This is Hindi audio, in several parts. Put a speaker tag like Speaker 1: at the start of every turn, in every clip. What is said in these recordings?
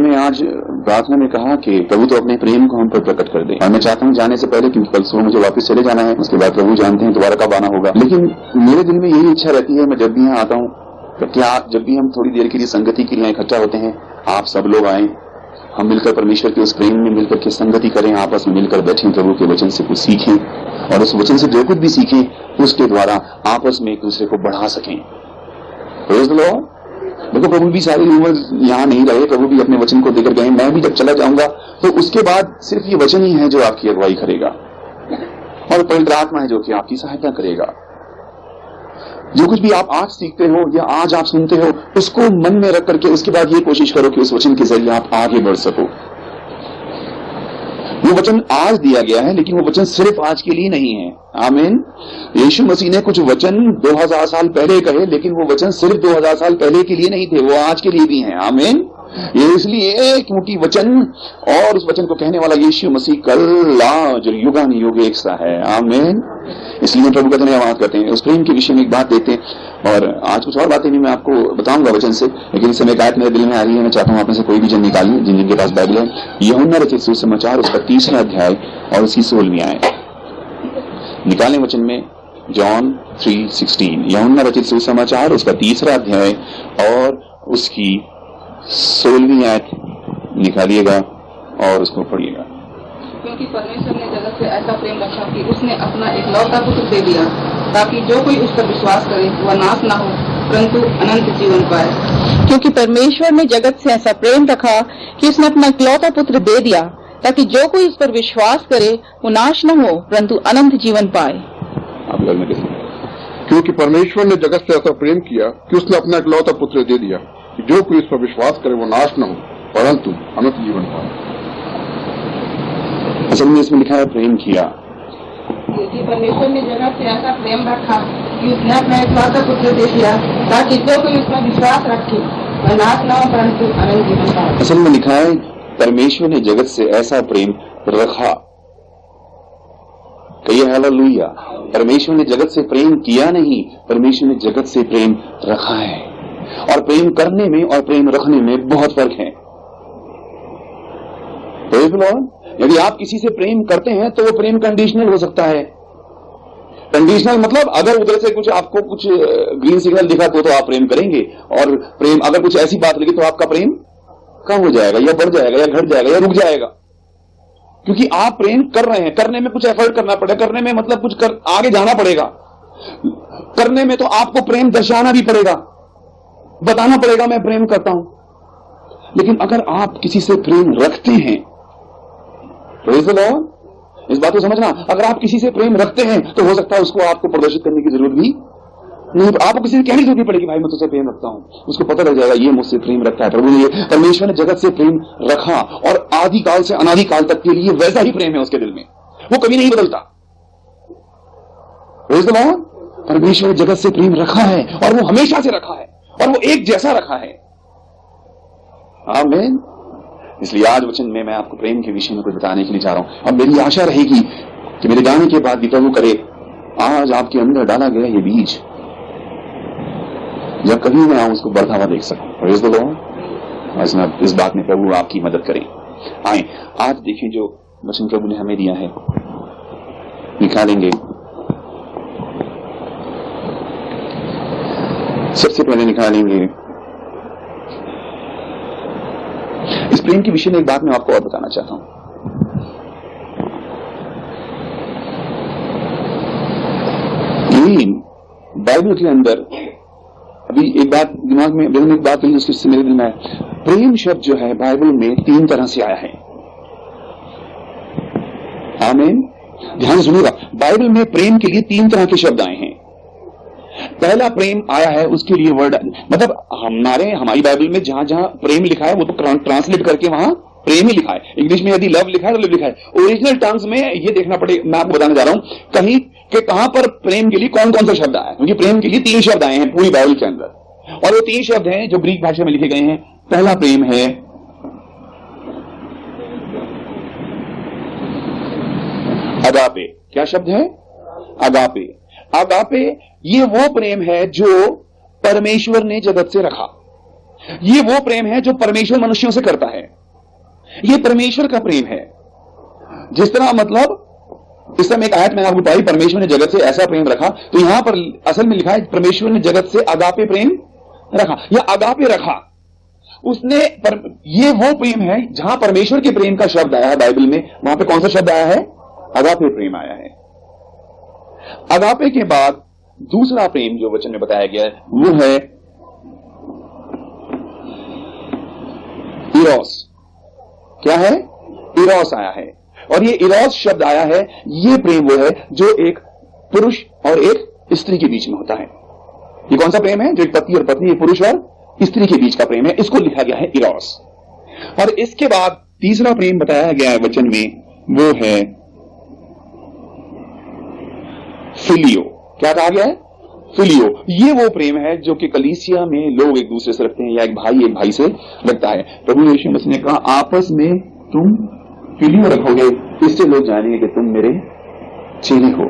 Speaker 1: ने आज प्रार्थना में कहा कि प्रभु तो अपने प्रेम को हम पर प्रकट कर दे, और मैं चाहता हूँ जाने से पहले, क्योंकि कल सुबह मुझे वापस चले जाना है, उसके बाद प्रभु जानते हैं दोबारा कब आना होगा, लेकिन मेरे दिल में यही इच्छा रहती है, मैं जब भी यहाँ आता हूँ, तो क्या जब भी हम थोड़ी देर के लिए संगति के लिए इकट्ठा होते हैं, आप सब लोग आए, हम मिलकर परमेश्वर के उस प्रेम में मिलकर के संगति करें, आपस में मिलकर बैठें, प्रभु के वचन से कुछ सीखें, और उस वचन से जो कुछ भी सीखें उसके द्वारा आपस में एक दूसरे को बढ़ा सकें। Praise the Lord. देखो, प्रभु भी सारे लोग यहाँ नहीं रहे, प्रभु भी अपने वचन को देकर गए, मैं भी जब चला जाऊंगा तो उसके बाद सिर्फ ये वचन ही है जो आपकी अगुवाई करेगा, और पवित्र आत्मा है जो कि आपकी सहायता करेगा। जो कुछ भी आप आज सीखते हो या आज आप सुनते हो, उसको मन में रख करके उसके बाद ये कोशिश करो कि उस वचन के जरिए आप आगे बढ़ सको। वो वचन आज दिया गया है, लेकिन वो वचन सिर्फ आज के लिए नहीं है। आमीन। यीशु मसीह ने कुछ वचन 2000 साल पहले कहे, लेकिन वो वचन सिर्फ 2000 साल पहले के लिए नहीं थे, वो आज के लिए भी हैं। आमीन। ये इसलिए क्योंकि वचन और उस वचन को कहने वाला यीशु मसीह कल आज युगानुयुग एक सा है। आमीन। इसलिए प्रभु का धन्यवाद करते हैं। उस प्रेम के विषय में एक बात देखते हैं, और आज कुछ और बातें भी मैं आपको बताऊंगा वचन से, लेकिन इस समय एक आयत मेरे दिल में आ रही है, मैं चाहता हूं आप में से कोई भी जन निकालिए जिन जिनके पास बाइबल है। यूहन्ना रचित सुसमाचार उसका 3रा अध्याय और उसकी 16वीं आयत निकालें वचन में। जॉन 3:16, यूहन्ना रचित सुसमाचार उसका 3रा अध्याय और उसकी 16वीं आयत निकालिएगा और उसको पढ़िएगा।
Speaker 2: क्योंकि परमेश्वर ने जगत से ऐसा प्रेम रखा कि उसने अपना एकलौता पुत्र दे दिया, ताकि जो कोई उस पर विश्वास करे वह नाश न हो परंतु अनंत जीवन पाए। क्योंकि परमेश्वर ने जगत से ऐसा प्रेम रखा कि उसने अपना एकलौता पुत्र दे दिया, ताकि जो कोई उस पर विश्वास करे वो नाश न हो परंतु अनंत जीवन पाए।
Speaker 3: क्योंकि परमेश्वर ने जगत से ऐसा प्रेम किया कि उसने अपना एकलौता पुत्र दे दिया, कि जो कोई उस पर विश्वास करे वो नाश न हो परंतु अनंत जीवन पाए।
Speaker 1: असल में इसमें लिखा है प्रेम किया।
Speaker 2: क्योंकि परमेश्वर ने जगत से ऐसा प्रेम रखा कि उसने अपना एकलौता पुत्र दे दिया, ताकि जो कोई उसमें विश्वास रखे वह नाश न हो परंतु अनंत जीवन पाए।
Speaker 1: असल में लिखा है परमेश्वर ने जगत से ऐसा प्रेम रखा। कहिए हालेलुया। परमेश्वर ने जगत से प्रेम किया नहीं, परमेश्वर ने जगत से प्रेम रखा है। और प्रेम करने में और प्रेम रखने में बहुत फर्क है। Praise the Lord. यदि आप किसी से प्रेम करते हैं तो वो प्रेम कंडीशनल हो सकता है। कंडीशनल मतलब अगर उधर से कुछ आपको कुछ ग्रीन सिग्नल दिखा तो आप प्रेम करेंगे, और प्रेम अगर कुछ ऐसी बात लगी तो आपका प्रेम कम हो जाएगा या बढ़ जाएगा या घट जाएगा या रुक जाएगा, क्योंकि आप प्रेम कर रहे हैं। करने में कुछ एफर्ट करना पड़ेगा, करने में मतलब कुछ आगे जाना पड़ेगा, करने में तो आपको प्रेम दर्शाना भी पड़ेगा, बताना पड़ेगा मैं प्रेम करता हूं। लेकिन अगर आप किसी से प्रेम रखते हैं, प्रेज़ द लॉर्ड, इस बात को समझना, अगर आप किसी से प्रेम रखते हैं तो हो सकता है उसको आपको प्रदर्शित करने की जरूरत भी नहीं, आपको किसी से कहने की जरूरत पड़ेगी भाई मैं तुझसे प्रेम रखता हूं, उसको पता लग जाएगा ये मुझसे प्रेम रखता है। प्रभु ने, परमेश्वर ने जगत से प्रेम रखा, और आदि काल से अनादि काल तक के लिए वैसा ही प्रेम है उसके दिल में, वो कभी नहीं बदलता। Praise the Lord. परमेश्वर ने जगत से प्रेम रखा है, और वो हमेशा से रखा है, और वो एक जैसा रखा है। आमीन। इसलिए आज वचन में मैं आपको प्रेम के विषय में कुछ बताने के लिए जा रहा हूं, और मेरी आशा रहेगी कि मेरे जाने के बाद भी प्रभु करे आज आपके अंदर डाला गया ये बीज जब कभी मैं आऊं उसको बढ़ता हुआ देख सकूं। Praise the Lord. इस बात में प्रभु आपकी मदद करें। आए आज देखें जो वचन प्रभु ने हमें दिया है, निकालेंगे। सबसे पहले निकालेंगे इस प्रेम के विषय में एक बात मैं आपको और बताना चाहता हूं। बाइबल के अंदर अभी एक बात दिमाग में, एक बात हुई उसके मेरे दिल में है, प्रेम शब्द जो है बाइबल में 3 तरह से आया है। आमीन। ध्यान से सुनिएगा, बाइबल में प्रेम के लिए 3 तरह के शब्द आए हैं। पहला प्रेम आया है, उसके लिए वर्ड, मतलब हमारी बाइबल में जहां जहां प्रेम लिखा है वो तो ट्रांसलेट करके वहां प्रेम ही लिखा है। इंग्लिश में यदि लव लिखा है तो लव लिखा है। ओरिजिनल टर्म्स में ये देखना पड़ेगा। मैं आपको बताने जा रहा हूं कहीं कि कहां पर प्रेम के लिए कौन कौन सा शब्द आया है, क्योंकि प्रेम के लिए 3 शब्द आए हैं पूरी बाइबल के अंदर, और वो 3 शब्द हैं जो ग्रीक भाषा में लिखे गए हैं। पहला प्रेम है अगापे। क्या शब्द है? अगापे। अगापे ये वो प्रेम है जो परमेश्वर ने जगत से रखा। ये वो प्रेम है जो परमेश्वर मनुष्यों से करता है। ये परमेश्वर का प्रेम है। जिस तरह मतलब इस समय एक आयत मैंने आपको बताई, परमेश्वर ने जगत से ऐसा प्रेम रखा, तो यहां पर असल में लिखा है परमेश्वर ने जगत से अगापे प्रेम रखा या अगापे रखा उसने ये वो प्रेम है जहां परमेश्वर के प्रेम का शब्द आया है बाइबल में, वहां पे कौन सा शब्द आया है? अगापे प्रेम आया है। अगापे के बाद दूसरा प्रेम जो वचन में बताया गया है वो है इरोस। क्या है? इरोस आया है। और ये इरोस शब्द आया है, ये प्रेम वो है जो एक पुरुष और एक स्त्री के बीच में होता है। ये कौन सा प्रेम है? जो एक पति और पत्नी, एक पुरुष और स्त्री के बीच का प्रेम है, इसको लिखा गया है इरोस। और इसके बाद तीसरा प्रेम बताया गया है वचन में, वो है फिलियो। क्या कहा गया है? फिलियो। ये वो प्रेम है जो कि कलीसिया में लोग एक दूसरे से रखते हैं, या एक भाई से रखता है। प्रभु यीशु मसीह ने कहा आपस में तुम फिलियो रखोगे, इससे लोग जानेंगे कि तुम मेरे चेले हो।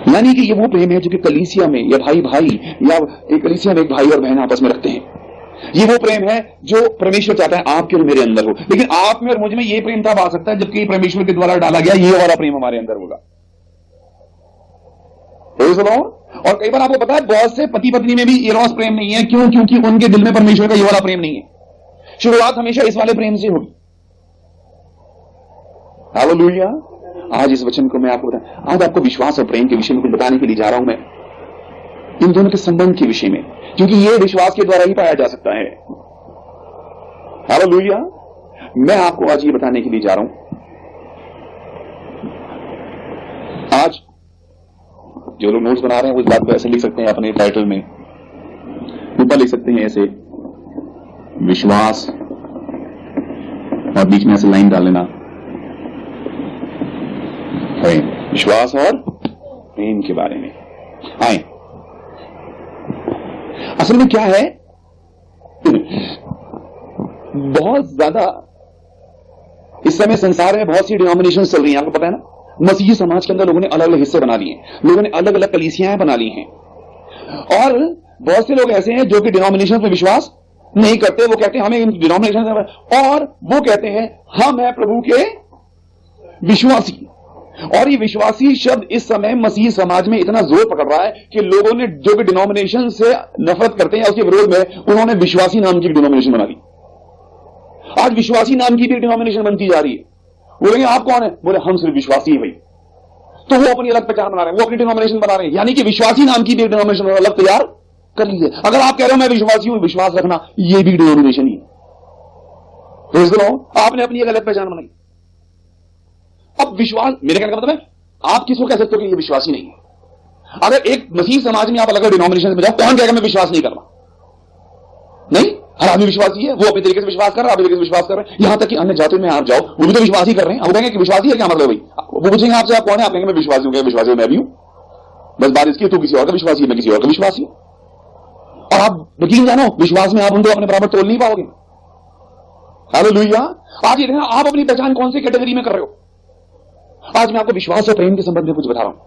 Speaker 1: यानी कि ये वो प्रेम है जो कि कलीसिया में या भाई या एक कलीसिया में एक भाई और बहन आपस में रखते हैं। ये वो प्रेम है जो परमेश्वर चाहता है आपके और मेरे अंदर हो। लेकिन आप में और मुझ में ये प्रेम तब आ सकता है जबकि परमेश्वर के द्वारा डाला गया ये वाला प्रेम हमारे अंदर होगा। और कई बार आपको पता है बहुत से पति पत्नी में भी इरोस प्रेम नहीं है। क्यों? क्योंकि उनके दिल में परमेश्वर का ये वाला प्रेम नहीं है। शुरुआत हमेशा इस वाले प्रेम से होगी। हालेलुया। आज इस वचन को मैं आपको आज आपको विश्वास और प्रेम के विषय में कुछ बताने के लिए जा रहा हूं मैं, इन दोनों के संबंध के विषय में, क्योंकि यह विश्वास के द्वारा ही पाया जा सकता है। हालेलुया। मैं आपको आज ये बताने के लिए जा रहा हूं। आज जो लोग नोट्स बना रहे हैं उस बात को ऐसे लिख सकते हैं अपने टाइटल में, ऊपर लिख सकते हैं ऐसे विश्वास और बीच में ऐसे लाइन डाल लेना प्रेम। विश्वास और प्रेम के बारे में आए। असल में क्या है, बहुत ज्यादा इस समय संसार में बहुत सी डिनोमिनेशन चल रही हैं, आपको पता है ना। मसीही समाज के अंदर लोगों ने अलग अलग हिस्से बना लिए हैं, लोगों ने अलग अलग कलीसियाएं बना ली हैं, और बहुत से लोग ऐसे हैं जो कि डिनोमिनेशन पे विश्वास नहीं करते। वो कहते हैं हमें इन डिनोमिनेशन, और वो कहते हैं हम हैं प्रभु के विश्वासी। और ये विश्वासी शब्द इस समय मसीही समाज में इतना जोर पकड़ रहा है कि लोगों ने जो कि डिनोमिनेशन से नफरत करते हैं उसके विरोध में उन्होंने विश्वासी नाम की डिनोमिनेशन बना दी। आज विश्वासी नाम की भी डिनोमिनेशन बनती जा रही है। बोलेंगे आप कौन है? बोले हम सिर्फ विश्वासी है भाई। तो वो अपनी अलग पहचान बना रहे हैं, वो अपनी डिनोमिनेशन बना रहे हैं। यानी कि विश्वासी नाम की भी डिनोमिनेशन अलग तैयार कर लीजिए। अगर आप कह रहे हो मैं विश्वासी हूं, विश्वास रखना, ये भी डिनोमिनेशन ही है। आपने अपनी एक अलग पहचान बनाई। अब विश्वास, मेरे कहने का मतलब है आप किसको कह सकते हो कि ये विश्वासी नहीं है? अगर एक मसीह समाज में आप अलग डिनोमिनेशन में जाओ, कौन कहेगा मैं विश्वास नहीं करना? नहीं, हर आदमी विश्वासी है, वो अपने तरीके से विश्वास कर रहा है, अपने तरीके से विश्वास कर रहे हैं। यहां तक कि अन्य जातियों में आप जाओ, वो भी तो विश्वास ही कर रहे हैं। आप कहेंगे कि विश्वासी है, क्या मतलब भाई? वो पूछेंगे आपसे आप कौन है, आप कहेंगे मैं विश्वासी हूं। क्या विश्वासी हूं? मैं भी हूं। बस बात इसकी, तू किसी और का विश्वासी है, मैं किसी और का विश्वासी हूं। और आप यकीन जानो, विश्वास में आप उनको अपने बराबर तोल नहीं पाओगे। हालेलुया। आज ये देखना आप अपनी पहचान कौन सी कैटेगरी में कर रहे हो। आज मैं आपको विश्वास और प्रेम के संबंध में कुछ बता रहा हूं।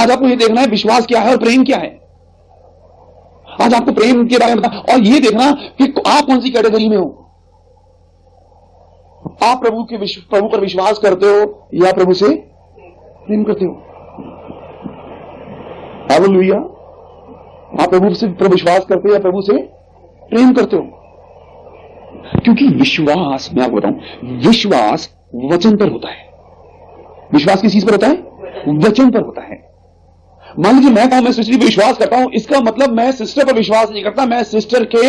Speaker 1: आज आपको ये देखना है विश्वास क्या है और प्रेम क्या है। आज आपको प्रेम के बारे में बता, और ये देखना कि आप कौन सी कैटेगरी में हो। आप प्रभु पर विश्वास करते हो या प्रभु से प्रेम करते हो? हालेलुया। आप प्रभु से विश्वास करते हो या प्रभु से प्रेम करते हो? क्योंकि विश्वास, मैं आपको बताऊं, विश्वास वचन पर होता है। विश्वास किस चीज पर होता है? वचन पर होता है। मान लीजिए मैं कहूं मैं सिस्टर पर विश्वास करता हूं, इसका मतलब मैं सिस्टर पर विश्वास नहीं करता, मैं सिस्टर के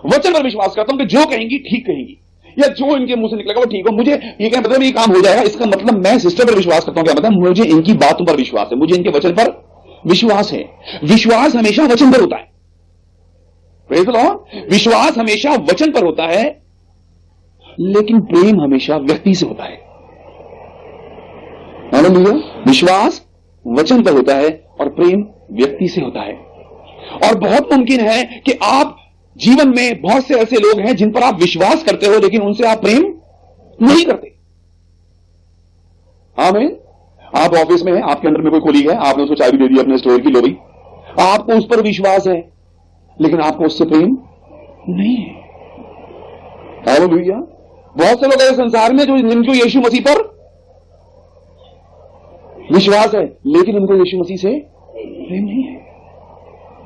Speaker 1: वचन पर विश्वास करता हूं कि जो कहेंगी ठीक कहेंगी, या जो इनके मुंह से निकलेगा वो ठीक हो। मुझे ये क्या मतलब ये काम हो जाएगा, इसका मतलब मैं सिस्टर पर विश्वास करता हूं। क्या मतलब? मुझे इनकी बातों पर विश्वास है, मुझे इनके वचन पर विश्वास है। विश्वास हमेशा वचन पर होता है। विश्वास हमेशा वचन पर होता है, लेकिन प्रेम हमेशा व्यक्ति से होता है। विश्वास वचन पर होता है और प्रेम व्यक्ति से होता है। और बहुत मुमकिन है कि आप जीवन में बहुत से ऐसे लोग हैं जिन पर आप विश्वास करते हो लेकिन उनसे आप प्रेम नहीं करते। आमीन। आप ऑफिस में हैं, आपके अंदर में कोई कोलीग है, आपने उसको चाबी दे दी अपने स्टोर की, लो भाई, आपको उस पर विश्वास है, लेकिन आपको उससे प्रेम नहीं है। हालेलुया। बहुत से लोग ऐसे संसार में जो जिनको यीशु मसीह पर विश्वास है, लेकिन उनको यीशु मसीह से प्रेम नहीं है,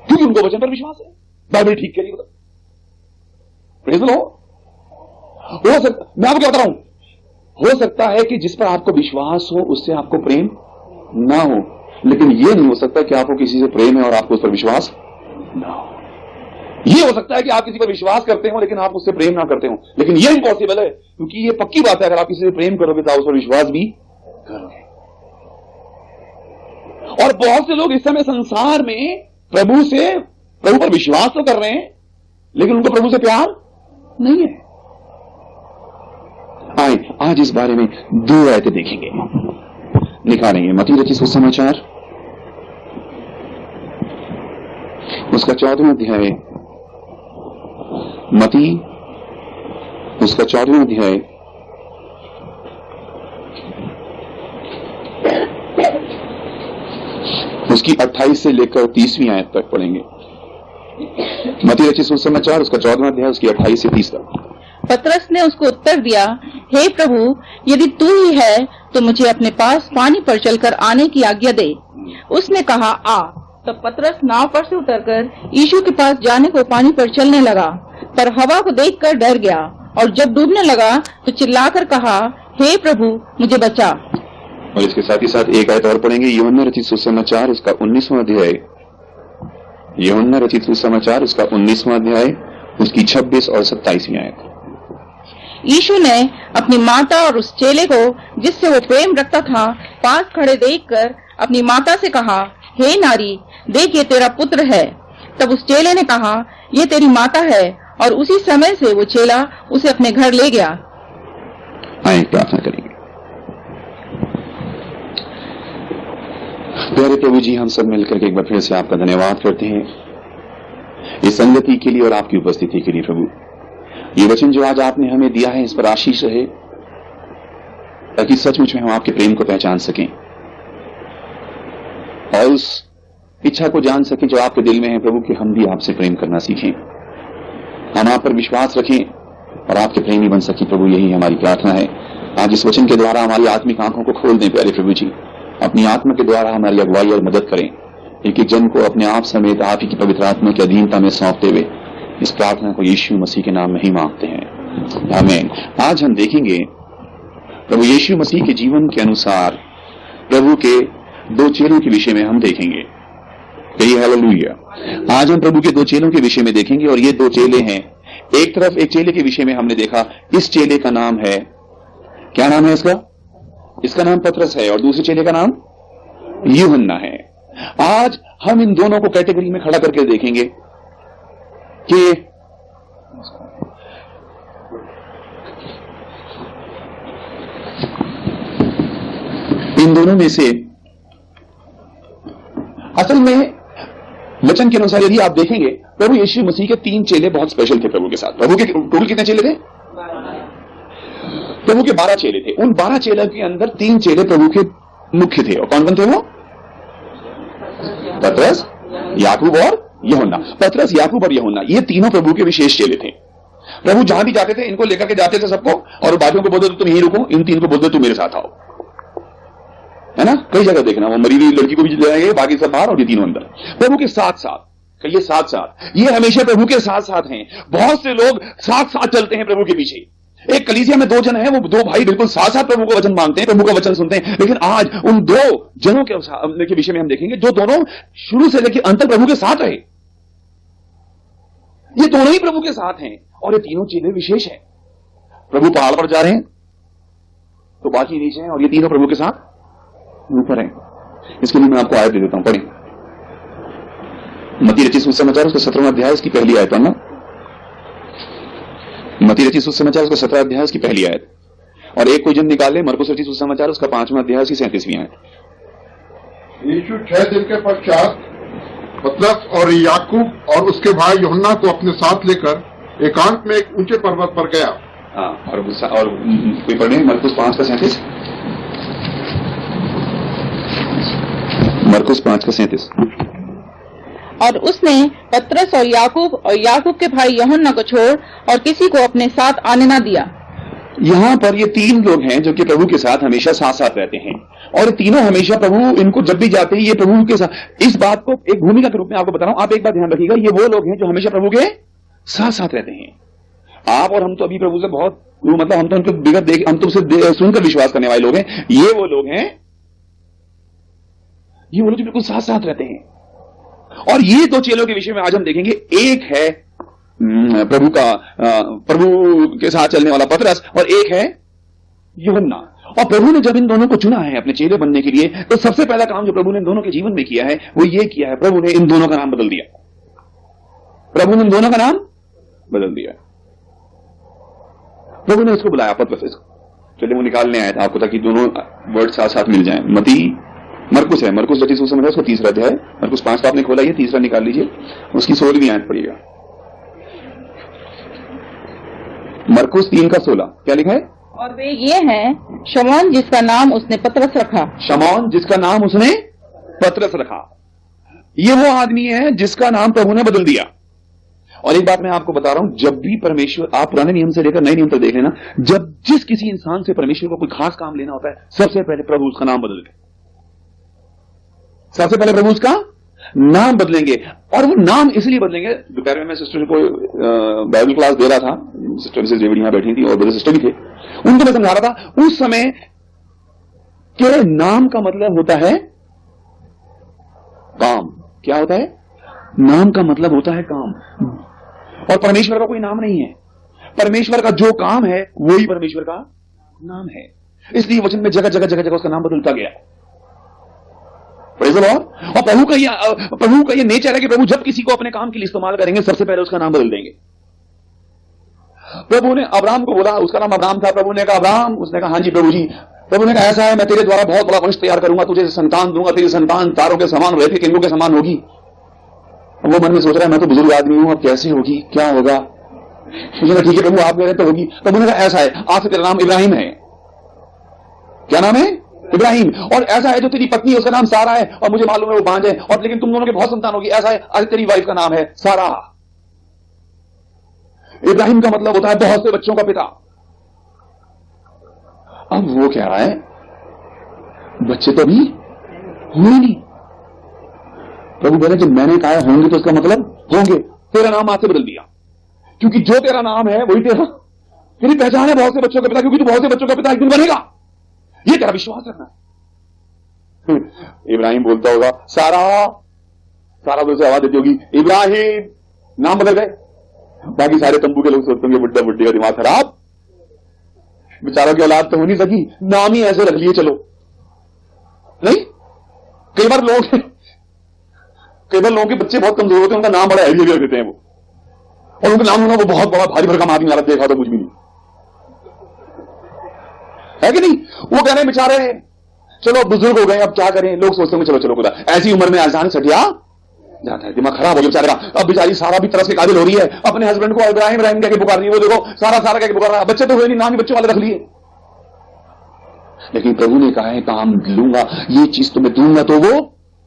Speaker 1: क्योंकि उनको वचन पर विश्वास है, बाइबल ठीक करिए। Praise the Lord. मैं आपको क्या बता रहा हूं, हो सकता है कि जिस पर आपको विश्वास हो उससे आपको प्रेम ना हो, लेकिन यह नहीं हो सकता कि आपको किसी से प्रेम है और आपको उस पर विश्वास ना हो। यह हो सकता है कि आप किसी पर विश्वास करते हो लेकिन आप उससे प्रेम ना करते हो, लेकिन यह इम्पॉसिबल है, क्योंकि यह पक्की बात है, अगर आप किसी से प्रेम करोगे तो आप उस पर विश्वास भी करोगे। और बहुत से लोग इस समय संसार में प्रभु पर विश्वास तो कर रहे हैं, लेकिन उनको प्रभु से प्यार नहीं है। आए आज इस बारे में 2 आयतें देखेंगे, लिखा रही है मत्ती रचित सुसमाचार उसका 14वां अध्याय, मत्ती उसका 14वां अध्याय उसकी 28 से लेकर 30वीं आयत तक पढ़ेंगे। मत्ती रचित सुसमाचार उसका 14वां अध्याय उसकी 28 से 30 तक।
Speaker 2: पतरस ने उसको उत्तर दिया, हे प्रभु, यदि तू ही है तो मुझे अपने पास पानी पर चलकर आने की आज्ञा दे। उसने कहा, आ। तब पतरस नाव पर से उतरकर यीशु के पास जाने को पानी पर चलने लगा, पर हवा को देखकर डर गया, और जब डूबने लगा तो चिल्लाकर कहा, हे प्रभु, मुझे बचा।
Speaker 1: और इसके साथ ही साथ एक आयत और पढ़ेंगे, यूहन्ना रचित सुसमाचार उसका 19वां अध्याय, यूहन्ना रचित सुसमाचार उसका 19वां अध्याय उसकी 26 और 27वीं आयत।
Speaker 2: यीशु ने अपनी माता और उस चेले को जिससे वो प्रेम रखता था पास खड़े देखकर अपनी माता से कहा, हे नारी, देख ये तेरा पुत्र है। तब उस चेले ने कहा, ये तेरी माता है, और उसी समय से वो चेला उसे अपने घर ले गया।
Speaker 1: आइए प्रार्थना करेंगे। प्यारे प्रभु जी, हम सब मिलकर के एक बार फिर से आपका धन्यवाद करते हैं इस संगति के लिए और आपकी उपस्थिति के लिए। प्रभु, ये वचन जो आज आपने हमें दिया है इस पर आशीष रहे, ताकि सचमुच में हम आपके प्रेम को पहचान सकें और उस इच्छा को जान सकें जो आपके दिल में है प्रभु, कि हम भी आपसे प्रेम करना सीखें, हम आप पर विश्वास रखें और आपके प्रेमी बन सकें। प्रभु, यही हमारी प्रार्थना है। आज इस वचन के द्वारा हमारी आत्मिक आंखों को खोल दें प्यारे प्रभु जी, अपनी आत्मा के द्वारा हमारी अगुवाई और मदद करें। एक एक जन को अपने आप समेत आप ही की पवित्र आत्मा की अधीनता में सौंपते हुए इस प्रार्थना को यीशु मसीह के नाम में ही मांगते हैं, आमीन। आज हम देखेंगे प्रभु यीशु मसीह के जीवन के अनुसार प्रभु के 2 चेलों के विषय में हम देखेंगे। हालेलुया। आज हम प्रभु के 2 चेलों के विषय में देखेंगे, और ये 2 चेले हैं। एक तरफ एक चेले के विषय में हमने देखा, इस चेले का नाम है, क्या नाम है इसका नाम पतरस है, और दूसरे चेले का नाम यूहन्ना है। आज हम इन दोनों को कैटेगरी में खड़ा करके देखेंगे कि इन दोनों में से असल में वचन के अनुसार यदि आप देखेंगे, प्रभु यीशु मसीह के 3 चेले बहुत स्पेशल थे प्रभु के साथ। प्रभु के टोटल कितने चेले थे? प्रभु के 12 चेले थे। उन 12 चेलों के अंदर 3 चेले प्रभु के मुख्य थे, और कौन कौन थे वो? पतरस, याकूब और यूहन्ना। पतरस, याकूब और यूहन्ना, ये तीनों प्रभु के विशेष चेले थे। प्रभु जहां भी जाते थे इनको लेकर के जाते थे सबको, और बाकियों को बोलते तुम यहीं रुको, इन 3 को बोलते तुम मेरे साथ आओ, है ना। कई जगह देखना, वो मरी हुई लड़की को भी ले जाएंगे, बाकी सब बाहर और ये तीनों अंदर। प्रभु के साथ साथ, कहिए साथ साथ, ये हमेशा प्रभु के साथ साथ हैं। बहुत से लोग साथ साथ चलते हैं प्रभु के पीछे। एक कलीसिया में 2 जन हैं, वो 2 भाई बिल्कुल साथ साथ प्रभु को वचन मांगते हैं, प्रभु का वचन सुनते हैं, लेकिन आज उन 2 जनों के विषय में हम देखेंगे जो दोनों शुरू से लेकर अंत प्रभु के साथ रहे। ये दोनों ही प्रभु के साथ हैं, और ये तीनों चेले विशेष हैं। प्रभु पहाड़ पर जा रहे हैं तो बाकी नीचे हैं, और ये तीनों प्रभु के साथ ऊपर हैं। इसके लिए मैं आपको आयत दे देता हूं, पढ़ें। मत्ती रचित सुसमाचार उसका 17वां अध्याय उसकी पहली आयत पढ़ना। मत्ती रचित सुसमाचार उसका 17वां अध्याय उसकी पहली आयत, और एक कोई जन निकाले मरकुस रचित सुसमाचार उसका 5वां अध्याय उसकी 37वीं आयत।
Speaker 3: यीशु 6 दिन के पश्चात पतरस और याकूब और उसके भाई यूहन्ना को अपने साथ लेकर एकांत में एक ऊंचे पर्वत पर गया।
Speaker 1: हाँ, और कोई पढ़े मरकुस 5:37। मरकुस 5:37।
Speaker 2: और उसने पतरस और याकूब के भाई यूहन्ना को छोड़ और किसी को अपने साथ आने न दिया।
Speaker 1: यहां पर ये तीन लोग हैं जो कि प्रभु के साथ हमेशा साथ साथ रहते हैं, और ये तीनों हमेशा प्रभु इनको जब भी जाते हैं ये प्रभु के साथ। इस बात को एक भूमिका के रूप में आपको बता रहा हूं, आप एक बात ध्यान रखिएगा, ये वो लोग हैं जो हमेशा प्रभु के साथ साथ रहते हैं। आप और हम तो अभी प्रभु से बहुत मतलब हम तो उनको बिगड़ देख, हम तो उसे सुनकर विश्वास करने वाले लोग हैं। ये वो लोग हैं, ये वो लोग जो बिल्कुल साथ साथ रहते हैं। और ये दो चेलों के विषय में आज हम देखेंगे। एक है प्रभु के साथ चलने वाला पतरस और एक है यूहन्ना। और प्रभु ने जब इन दोनों को चुना है अपने चेले बनने के लिए, तो सबसे पहला काम जो प्रभु ने इन दोनों के जीवन में किया है वो ये किया है, प्रभु ने इन दोनों का नाम बदल दिया। प्रभु ने इन दोनों का नाम बदल दिया। प्रभु ने इसको बुलाया पतरस, चलिए वो निकालने आया था आपको ताकि दोनों वर्ड साथ साथ मिल जाएं। मरकुस है, मरकुस जटिल समझ उसको तीसरा अध्याय, मरकुस 5 का आपने खोला, ये तीसरा निकाल लीजिए, उसकी 16वीं आयत पड़ेगा। मरकुस 3 का 16 क्या लिखा है?
Speaker 2: और वे ये हैं, शमौन जिसका नाम उसने पतरस रखा।
Speaker 1: शमौन जिसका नाम उसने पतरस रखा, ये वो आदमी है जिसका नाम प्रभु ने बदल दिया। और एक बात मैं आपको बता रहा हूं, जब भी परमेश्वर, आप पुराने नियम से लेकर नए नियम तक देख लेना, जब जिस किसी इंसान से परमेश्वर को कोई खास काम लेना होता है, सबसे पहले प्रभु उसका नाम बदलते, सबसे पहले प्रभु उसका नाम बदलेंगे। और वो नाम इसलिए बदलेंगे, दोपहर में मैं सिस्टर को बाइबल क्लास दे रहा था, सिस्टर मिसेस डेविड यहां बैठी थी और ब्रदर सिस्टर भी थे, उनको मैं समझा रहा था उस समय के नाम का मतलब होता है काम। क्या होता है? नाम का मतलब होता है काम। और परमेश्वर का कोई नाम नहीं है, परमेश्वर का जो काम है वही परमेश्वर का नाम है। इसलिए वचन में जगह जगह जगह जगह उसका नाम बदलता गया। और प्रभु का ये नेचर है कि प्रभु जब किसी को अपने काम के लिए इस्तेमाल करेंगे सबसे पहले उसका नाम बदल देंगे। प्रभु ने अब्राहम को बोला, उसका नाम अब्राहम था, प्रभु ने कहा अब्राहम, उसने कहा हाँ जी प्रभु जी। प्रभु ने कहा ऐसा है, मैं तेरे द्वारा बहुत बड़ा वंश तैयार करूंगा, तुझे संतान दूंगा, तेरी संतान तारों के समान, रेत के किरणों के समान होगी। वो मन में सोच रहा है मैं तो बुजुर्ग आदमी हूं, अब कैसे होगी, क्या होगा? मुझे कहा ठीक है प्रभु आप कह रहे तो होगी। प्रभु ने कहा ऐसा है, आज से तेरा नाम इब्राहिम है। क्या नाम है? इब्राहिम। और ऐसा है जो तेरी पत्नी है उसका नाम सारा है, और मुझे मालूम है वो बांझ है, और लेकिन तुम दोनों के बहुत संतान होगी। ऐसा है, आज तेरी वाइफ का नाम है सारा। इब्राहिम का मतलब होता है बहुत से बच्चों का पिता। अब वो कह रहा है बच्चे तो अभी हुए नहीं। प्रभु बोले जब मैंने कहा होंगे तो उसका मतलब होंगे। तेरा नाम आज से बदल दिया, क्योंकि जो तेरा नाम है वही तेरी पहचान है बहुत से बच्चों का पिता, क्योंकि तू बहुत से बच्चों का पिता एक दिन बनेगा। ये तेरा विश्वास रखना। इब्राहिम बोलता होगा सारा बोल से आवाज देती होगी इब्राहिम, नाम बदल गए। बाकी सारे तंबू के लोग सोचते होंगे बुड्ढा बुड्ढी का दिमाग खराब, बेचारों की औलाद तो हो नहीं सकी, नाम ही ऐसे रख लिए चलो। नहीं, कई बार लोगों के बच्चे बहुत कमजोर होते हैं, उनका नाम बड़ा हैवी रख देते हैं वो, और उनका नाम होना वो बहुत बड़ा भारी भरकम आदमी हालत देखा तो कुछ भी नहीं है कि नहीं। वो कह रहे हैं बेचारे चलो बुजुर्ग हो गए अब क्या करें, लोग सोचते हैं चलो खुदा ऐसी उम्र में आसान सटिया जाता है, दिमाग खराब हो गया बेचारे का। अब बेचारी सारा भी तरस के काबिल हो रही है, अपने हस्बैंड को इब्राहिम कह के पुकार रही है, वो देखो सारा कह के पुकार रहा है, बच्चे तो हुए नहीं, नाम ही बच्चों वाले रख लिए। लेकिन प्रभु ने कहा है काम लूंगा, ये चीज तुम्हें दूंगा तो वो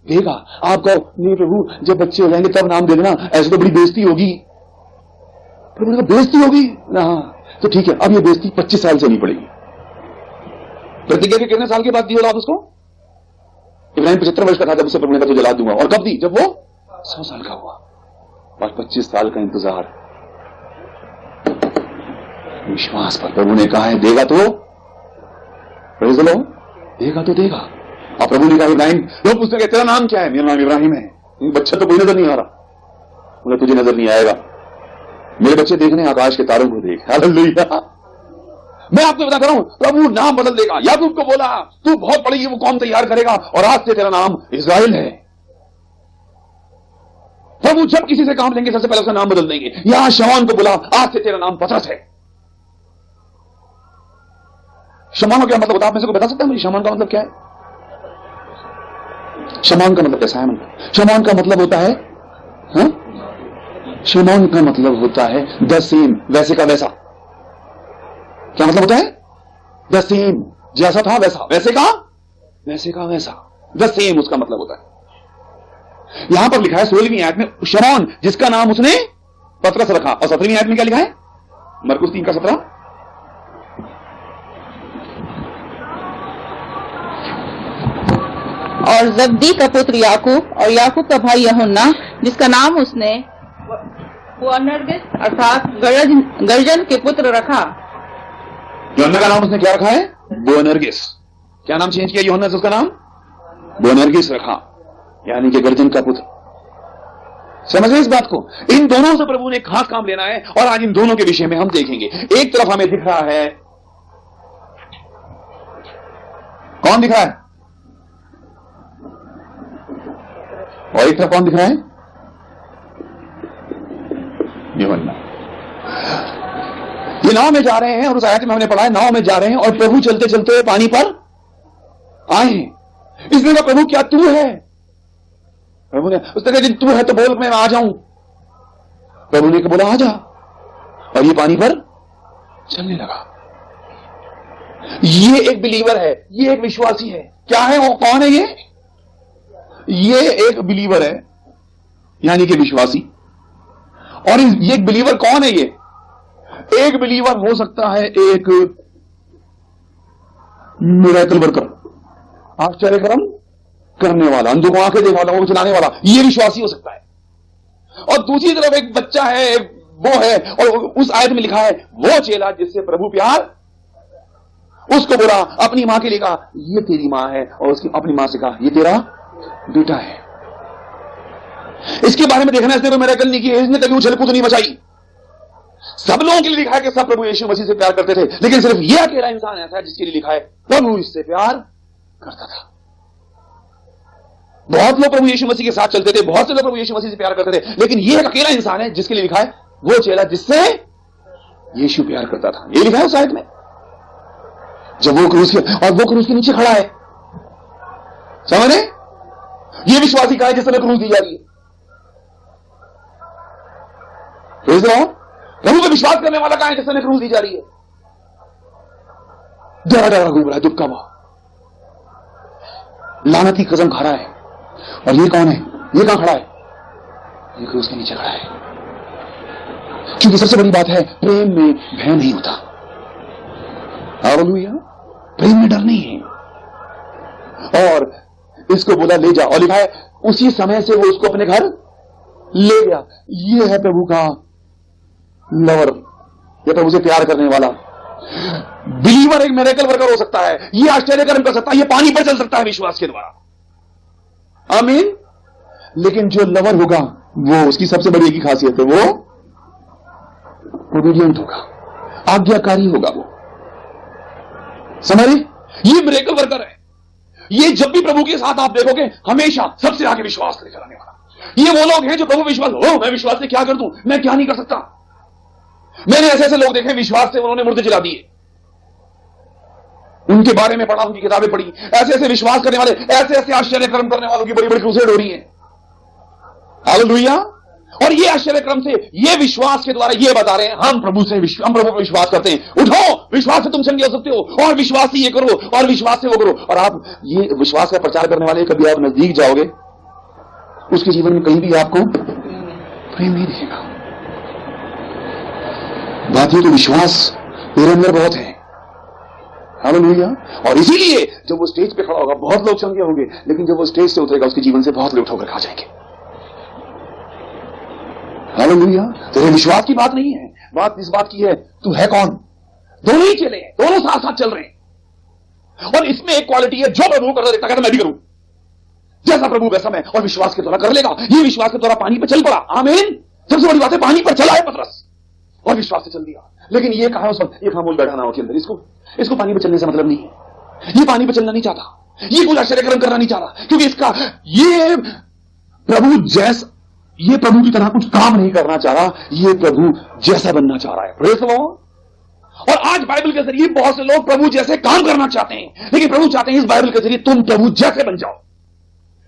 Speaker 1: देगा। आप कहो नहीं प्रभु जब बच्चे हो जाएंगे तब नाम दे देना, ऐसे तो बड़ी बेइज्जती होगी। प्रभु ने कहा बेइज्जती होगी ना, तो ठीक है, अब ये बेइज्जती 25 साल से नहीं पड़ेगी। प्रतिज्ञा के कितने साल के बाद दी औलाद उसको? इब्राहिम 75 वर्ष का था जब उसे प्रभु ने कहा तुझे औलाद दूंगा, और कब दी? जब वो 100 साल का हुआ, और 25 साल का इंतजार। विश्वास पर प्रभु ने कहा है देगा तो देगा तो देगा। और प्रभु ने कहा इब्राहिम, लोग पूछते हैं तेरा नाम क्या है? मेरा नाम इब्राहिम है। बच्चा तो कोई नजर नहीं आ रहा। बोले तुझे नजर नहीं आएगा, मेरे बच्चे देखने आकाश के तारों को देख। हालेलुया। मैं आपको बता रहा हूं प्रभु नाम बदल देगा। याकूब को बोला तू बहुत बड़ी वो कौम तैयार करेगा, और आज से तेरा नाम इस्राएल है। प्रभु जब किसी से काम लेंगे सबसे पहले उसका नाम बदल देंगे। यहां शमौन को बोला आज से तेरा नाम पतरस है। शमौन का क्या मतलब होता है? आप में से कोई बता सकता है मुझे शमौन का मतलब क्या है? शमौन का मतलब कैसा है? शमौन का मतलब होता है शमौन का मतलब होता है द सेम, वैसे का वैसा। क्या मतलब होता है? द सेम, जैसा था वैसा, वैसे का वैसा, द सेम उसका मतलब होता है। यहां पर लिखा है 16वीं आयत में शमौन, जिसका नाम उसने पतरस रखा। और 17वीं आयत में क्या लिखा है? मरकुस 3:17,
Speaker 2: और जब्दी का पुत्र याकूब और याकूब का भाई यूहन्ना, जिसका नाम उसने बोअनर्गिस अर्थात गर्जन के पुत्र रखा।
Speaker 1: यूहन्ना का नाम उसने क्या रखा है? बोअनर्गिस। क्या नाम चेंज किया यूहन्ना से? उसका नाम बोअनर्गिस रखा, यानी कि गर्जन का पुत्र। समझ इस बात को? इन दोनों से प्रभु ने खास काम लेना है और आज इन दोनों के विषय में हम देखेंगे। एक तरफ हमें दिख रहा है, कौन दिख रहा है? और एक तरफ कौन दिख रहा है? यूहन्ना। ये नाव में जा रहे हैं और उस आयत में हमने पढ़ा है नाव में जा रहे हैं और प्रभु चलते चलते पानी पर आए हैं। इसलिए कहा प्रभु क्या तू है? प्रभु ने उसने कहा तू है तो बोल मैं आ जाऊं। प्रभु ने बोला आ जा, और ये पानी पर चलने लगा। ये एक बिलीवर है, ये एक विश्वासी है। क्या है वो? कौन है ये? ये एक बिलीवर है, यानी कि विश्वासी। और ये एक बिलीवर कौन है? ये एक बिलीवर हो सकता है एक मिरेकल वर्कर, आश्चर्य कर्म करने वाला, अंधों को आंखें देखने वाला, वो चलाने वाला, ये विश्वासी हो सकता है। और दूसरी तरफ एक बच्चा है, वो है, और उस आयत में लिखा है वो चेला जिससे प्रभु प्यार, उसको बोला अपनी मां के लिए कहा ये तेरी मां है, और उसकी अपनी मां से कहा ये तेरा बेटा है। इसके बारे में देखना, इसने तो मिरेकल नहीं किया, इसने कभी उछल कूद नहीं मचाई। सब लोगों के लिए लिखा है कि सब प्रभु यीशु मसीह से प्यार करते थे, लेकिन सिर्फ यह अकेला इंसान ऐसा है जिसके लिए लिखा है प्रभु इससे प्यार करता था। बहुत लोग प्रभु यीशु मसीह के साथ चलते थे, बहुत से लोग प्रभु यीशु मसीह से प्यार करते थे, लेकिन यह एक अकेला इंसान है जिसके लिए लिखा है वो चेला जिससे यीशु प्यार करता था। ये लिखा है उस आयत में। जब वो क्रूस के, और वो क्रूस के नीचे खड़ा है, समझ रहे? ये विश्वासी का है जिस समय क्रूस दी जा रही है। प्रभु पे विश्वास करने वाला का है जिस समय क्रूस दी जा रही है। डरा डरा घूम रहा है, दुख का वह लानती कसम खा रहा है। और ये कौन है? ये कहां खड़ा है? ये क्रूस के नीचे खड़ा है। क्योंकि सबसे बड़ी बात है प्रेम में भय नहीं होता। हालेलुया। प्रेम में डर नहीं है। और इसको बोला ले जा, और लिखा है उसी समय से वो उसको अपने घर ले गया। ये है प्रभु का लवर, ये प्रभु से प्यार करने वाला बिलीवर। एक मिरेकल वर्कर हो सकता है, ये आश्चर्य कर्म कर सकता है, ये पानी पर चल सकता है विश्वास के द्वारा। आमीन। लेकिन जो लवर होगा वो, उसकी सबसे बड़ी एक ही खासियत है, वो ओबीडिएंट होगा, आज्ञाकारी होगा वो। समझ रहे? ये मिरेकल वर्कर है। ये जब भी प्रभु के साथ आप देखोगे हमेशा सबसे आगे विश्वास लेकर आने वाला। ये वो लोग हैं जो प्रभु विश्वास, हो मैं विश्वास से क्या कर दूं, मैं क्या नहीं कर सकता। मैंने ऐसे ऐसे लोग देखे विश्वास से उन्होंने मुर्दे जला दिए। उनके बारे में पढ़ा, उनकी किताबें पढ़ी। ऐसे ऐसे विश्वास करने वाले, ऐसे ऐसे आश्चर्य कर्म करने वालों की बड़ी बड़ी क्रूसेड हो रही है। हालेलुया। और ये आश्चर्य क्रम से, ये विश्वास के द्वारा ये बता रहे हैं हम प्रभु पर विश्वास करते हैं। उठो, विश्वास से तुम चंगे हो सकते हो, और विश्वास से ये करो, और विश्वास से वो करो। और आप ये विश्वास का प्रचार करने वाले, कभी आप नजदीक जाओगे उसके जीवन में कहीं भी आपको प्रेम नहीं दिखेगा। बात ये तो विश्वास तेरे अंदर बहुत है। हालेलुया। और इसीलिए जब वो स्टेज पे खड़ा होगा बहुत लोग चंगे होंगे, लेकिन जब वो स्टेज से उतरेगा उसके जीवन से बहुत लोग ठोकर खा जाएंगे। हालेलुया। तेरे विश्वास की बात नहीं है, बात इस बात की है तू है कौन। दोनों ही चले हैं, दोनों साथ साथ चल रहे हैं। और इसमें एक क्वालिटी है, जो प्रभु करता देखता कहता मैं भी करूं, जैसा प्रभु वैसा मैं, और विश्वास के द्वारा कर लेगा। ये विश्वास के द्वारा पानी पर चल पड़ा। आमीन। सबसे बड़ी बात है पानी पर चला है पतरस, और विश्वास से चल दिया। लेकिन ये कहा उसको, ये खामोश बैठा ना हो के अंदर, इसको पानी पर चलने से मतलब नहीं है। ये पानी पर चलना नहीं चाहता, ये कुछ आश्चर्यक्रम करना नहीं चाहता, क्योंकि इसका ये प्रभु की तरह कुछ काम नहीं करना चाह रहा, ये प्रभु जैसा बनना चाह रहा है। Praise the Lord. और आज बाइबल के जरिए बहुत से लोग प्रभु जैसे काम करना चाहते हैं, लेकिन प्रभु चाहते हैं इस बाइबल के जरिए तुम प्रभु जैसे बन जाओ।